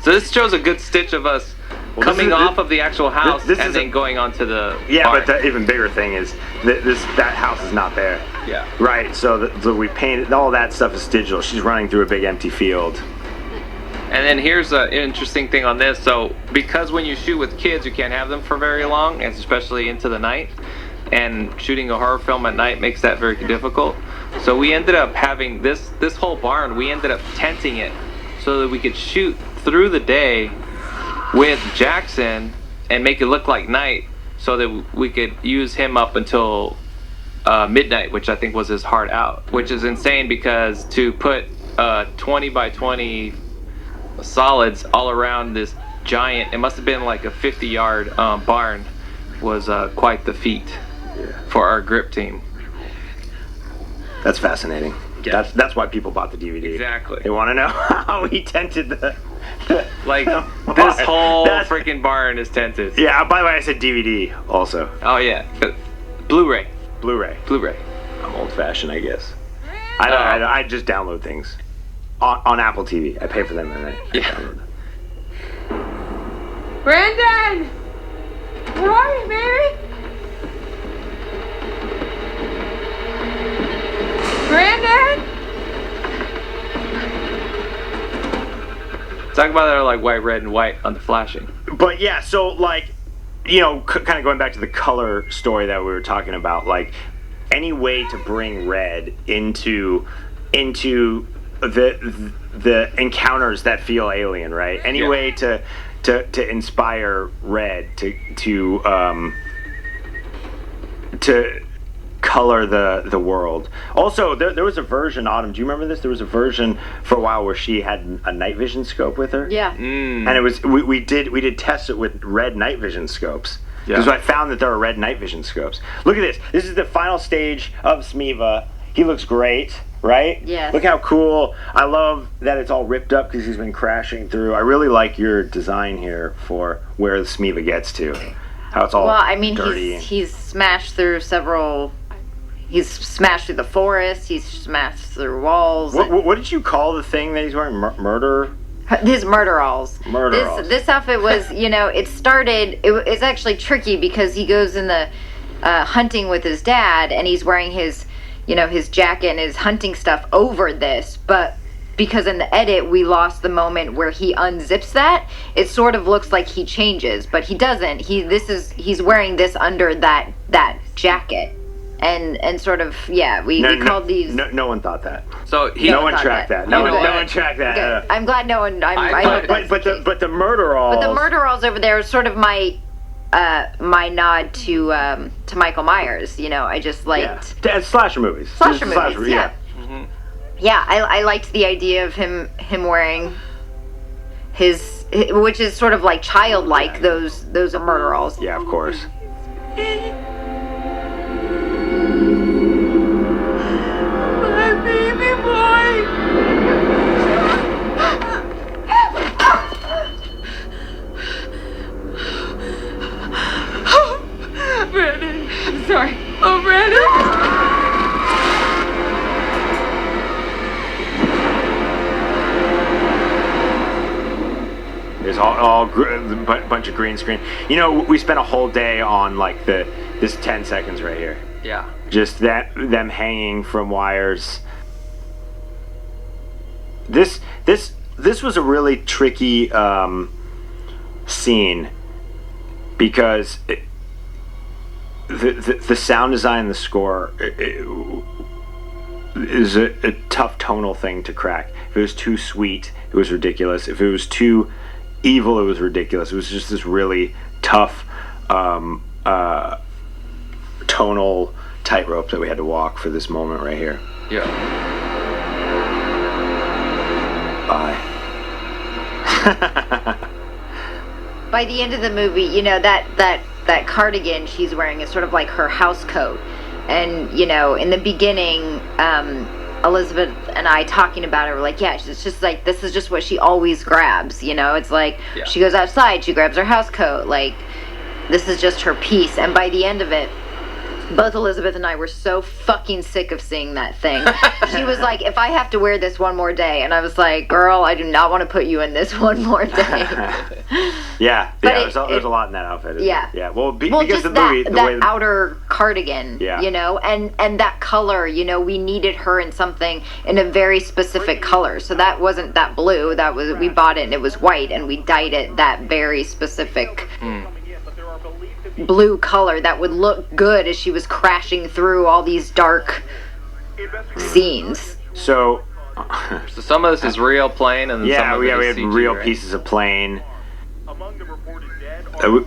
So this shows a good stitch of us coming off of the actual house and then going onto the barn. But the even bigger thing is that house is not there. Yeah. Right. So we painted all that stuff is digital. She's running through a big empty field. And then here's an interesting thing on this. So because when you shoot with kids, you can't have them for very long, and especially into the night. And shooting a horror film at night makes that very difficult. So we ended up having this whole barn. We ended up tenting it so that we could shoot through the day with Jackson and make it look like night, so that we could use him up until midnight, which I think was his hard out, which is insane because to put 20 by 20 solids all around this giant, it must have been like a 50-yard barn, was quite the feat for our grip team. That's fascinating. Yeah. That's why people bought the DVD. Exactly. They want to know how he tented the like this whole freaking barn is tented. Yeah. By the way, I said DVD also. Oh yeah, Blu-ray. I'm old-fashioned, I guess. I just download things on Apple TV. I pay for them and I download them. Brandon! Where are you, baby? Brandon! Talk about that like white, red, and white on the flashing. But yeah, so like, you know, kind of going back to the color story that we were talking about, like any way to bring red into the encounters that feel alien, right? Any way to inspire red to color the world. Also, there was a version, Autumn, do you remember this? There was a version for a while where she had a night vision scope with her. Yeah. And it was we did test it with red night vision scopes. Because I found that there are red night vision scopes. Look at this. This is the final stage of Smeeva. He looks great, right? Yeah. Look how cool. I love that it's all ripped up because he's been crashing through. I really like your design here for where the Smeeva gets to. How it's all dirty. He's smashed through several. He's smashed through the forest. He's smashed through walls. What did you call the thing that he's wearing? Murder? His murderalls. Murderalls. This outfit was, you know, it's actually tricky because he goes in the hunting with his dad and he's wearing his, you know, his jacket and his hunting stuff over this, but because in the edit we lost the moment where he unzips that, it sort of looks like he changes, but he doesn't. He's wearing this under that jacket. And sort of, we called these. No one thought that. So no one tracked that. No one tracked that. Okay. I'm glad no one. But the murderalls. But the murderalls over there is sort of my nod to Michael Myers. You know, I just liked slasher movies. Slasher movies, yeah. Mm-hmm. Yeah, I liked the idea of him wearing his, which is sort of like childlike. Those are murderalls. Yeah, of course. Baby boy! Brandon, I'm sorry. Oh, Brandon! There's all bunch of green screen. You know, we spent a whole day on like this 10 seconds right here. Yeah. Just them hanging from wires. This was a really tricky scene because the sound design and the score is a tough tonal thing to crack. If it was too sweet, it was ridiculous. If it was too evil, it was ridiculous. It was just this really tough tonal tightrope that we had to walk for this moment right here. Yeah. Bye. By the end of the movie, you know, that cardigan she's wearing is sort of like her house coat. And, you know, in the beginning, Elizabeth and I talking about it were like, yeah, it's just like, this is just what she always grabs, you know? It's like, she goes outside, she grabs her house coat, like, this is just her piece. And by the end of it, both Elizabeth and I were so fucking sick of seeing that thing. She was like, if I have to wear this one more day, and I was like, girl, I do not want to put you in this one more day. There's a lot in that outfit. Yeah. Yeah. Well, because just of the movie, that outer cardigan, Yeah. you know, and that color, you know, we needed her in something in a very specific color. So that wasn't that blue. That was, we bought it and it was white, and we dyed it that very specific blue color that would look good as she was crashing through all these dark scenes. So some of this is real plain, and some of it we is had CG, real right? pieces of plane.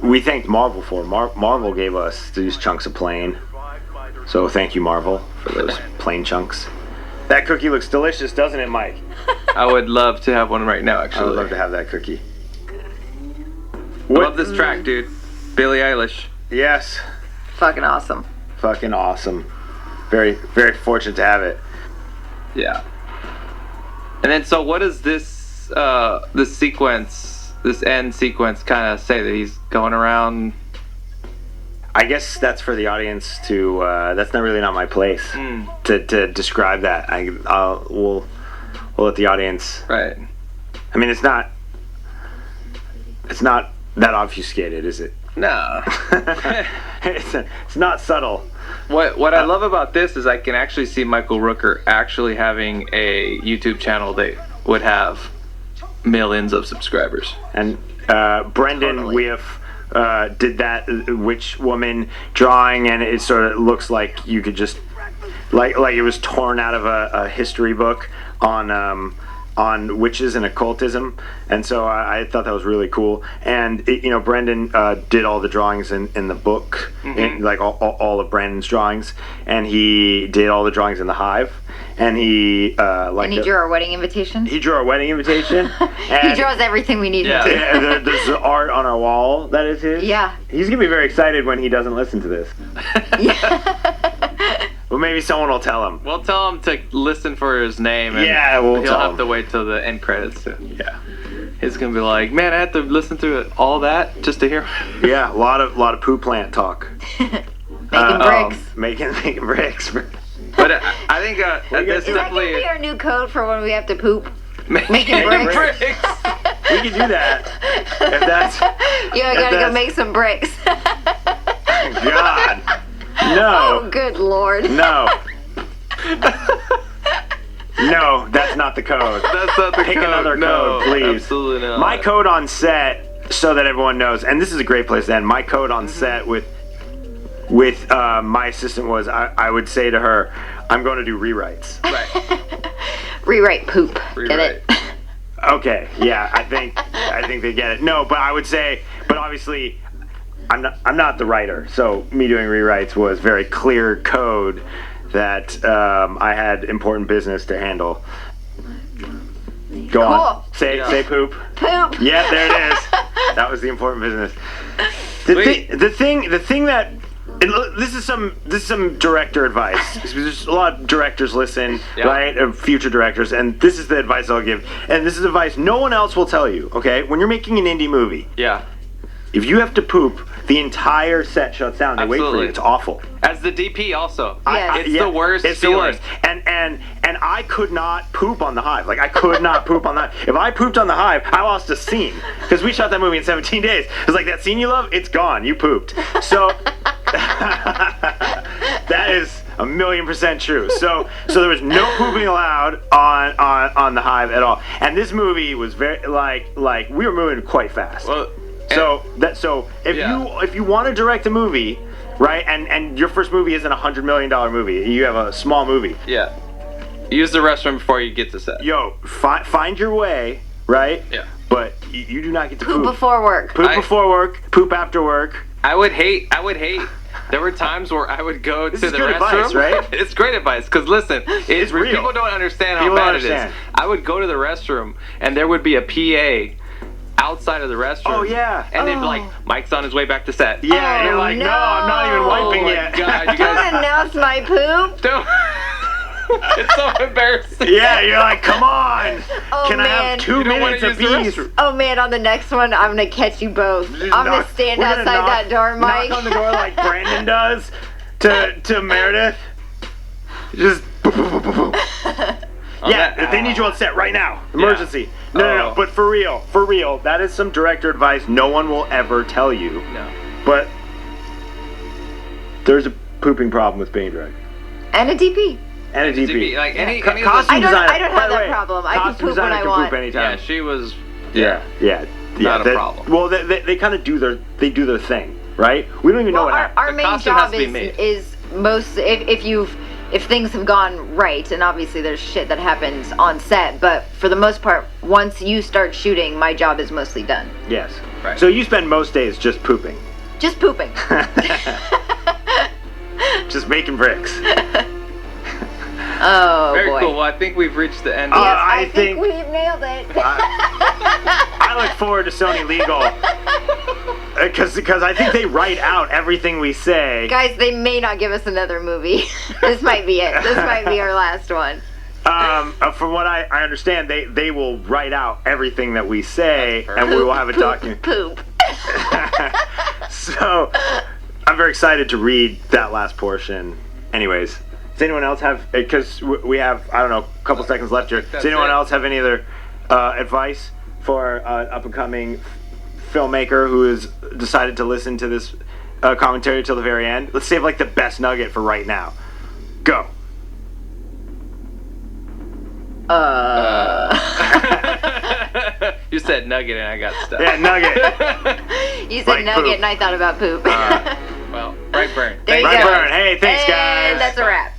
we thanked Marvel for. Marvel gave us these chunks of plane. So thank you, Marvel, for those plane chunks. That cookie looks delicious, doesn't it, Mike? I would love to have one right now, actually. I would love to have that cookie. I love this track, dude. Billie Eilish. Yes. Fucking awesome. Fucking awesome. Very, very fortunate to have it. Yeah. And then, so what does this sequence, this end sequence, kind of say? That he's going around? I guess that's for the audience to. That's not really not my place to describe that. We'll let the audience. Right. I mean, it's not that obfuscated, is it? No. It's not subtle. What I love about this is I can actually see Michael Rooker actually having a YouTube channel that would have millions of subscribers. And Brendan Weiff did that Witch Woman drawing, and it sort of looks like you could just like it was torn out of a history book on witches and occultism, and so I thought that was really cool. And Brendan did all the drawings in the book, like all of Brandon's drawings, and he did all the drawings in the Hive, and he drew our wedding invitation. He drew our wedding invitation. He draws everything we need him to. Yeah, there's art on our wall that is his. Yeah. He's gonna be very excited when he doesn't listen to this. Well, maybe someone will tell him. We'll tell him to listen for his name. And he'll have to wait till the end credits. Yeah. He's gonna be like, man, I had to listen to all that just to hear. Yeah, a lot of poo plant talk. Making bricks. Making bricks. But I think that's Is that gonna be our new code for when we have to poop? Making bricks. We can do that. If that's. Yeah, I gotta go make some bricks. God. No. Oh, good lord. No. No, that's not the code. That's not the Pick code. another code, please. Absolutely not. My code on set, so that everyone knows, and this is a great place to end. My code on set with my assistant was I would say to her, I'm going to do rewrites. Right. Rewrite poop. Get it? Okay. Yeah, I think they get it. No, but I would say, but obviously. I'm not the writer, so me doing rewrites was very clear code that I had important business to handle. Go on. Say poop. Poop. Yeah, there it is. That was the important business. The thing that this is some director advice. There's a lot of directors listen, right? Of future directors, and this is the advice I'll give. And this is advice no one else will tell you. Okay, when you're making an indie movie. Yeah. If you have to poop, the entire set shuts down. They wait for you. It's awful. As the DP, also, yes. It's the worst. It's feeling. the worst. And I could not poop on the Hive. Like I could not poop on that. If I pooped on the Hive, I lost a scene because we shot that movie in 17 days. It's like that scene you love. It's gone. You pooped. So that is 1,000,000% true. So there was no pooping allowed on the Hive at all. And this movie was very like we were moving quite fast. Well, if you want to direct a movie, right, and your first movie isn't $100 million movie, you have a small movie. Yeah. Use the restroom before you get to set. Yo, find your way, right? Yeah. But you do not get to poop. Poop before work. Poop before work. Poop after work. I would hate. There were times where I would go to the restroom. Advice, right? It's great advice because listen, it's real. People don't understand how bad it is. I would go to the restroom and there would be a PA outside of the restroom. Oh yeah. And they'd be like, Mike's on his way back to set. Yeah, and you're like, no, I'm not even wiping yet. God, you Don't guys announce my poop. don't. It's so embarrassing. Yeah, you're like, come on. Oh, Can I have 2 minutes apiece? Oh man, on the next one, I'm gonna catch you both. I'm gonna stand outside that door, Mike. Knock on the door like Brandon does to Meredith. Just boom, boom, boom, boom, boom. Yeah, they need you on set right now. Emergency. Yeah. No. But for real, that is some director advice no one will ever tell you. No. But there's a pooping problem with being a director. And a DP. And a DP. Like any costume I designer. don't have that problem. I can poop when I want. Poop anytime. Yeah, she was. Yeah. Not a problem. Well, they kind of do their thing, right? We don't even know what happened. Our main costume job has to be made. is most if if things have gone right, and obviously there's shit that happens on set, but for the most part, once you start shooting, my job is mostly done. Yes. Right. So you spend most days just pooping. Just pooping. Just making bricks. Oh, Very boy. cool. Well, I think we've reached the end. Yes, of I think we've nailed it. I look forward to Sony Legal. Because I think they write out everything we say. Guys, they may not give us another movie. This might be it. This might be our last one. From what I understand, they will write out everything that we say, and we will have a document. Poop. So, I'm very excited to read that last portion. Anyways, does anyone else have, because we have, I don't know, a couple seconds left here. Does anyone else have any other advice for an up-and-coming filmmaker who has decided to listen to this commentary till the very end? Let's save like the best nugget for right now. Go. You said nugget and I got stuck. Yeah, nugget. You said Like nugget poop. and I thought about poop. Well, Brightburn. There you Brightburn. go. Hey, thanks, guys. And that's a wrap.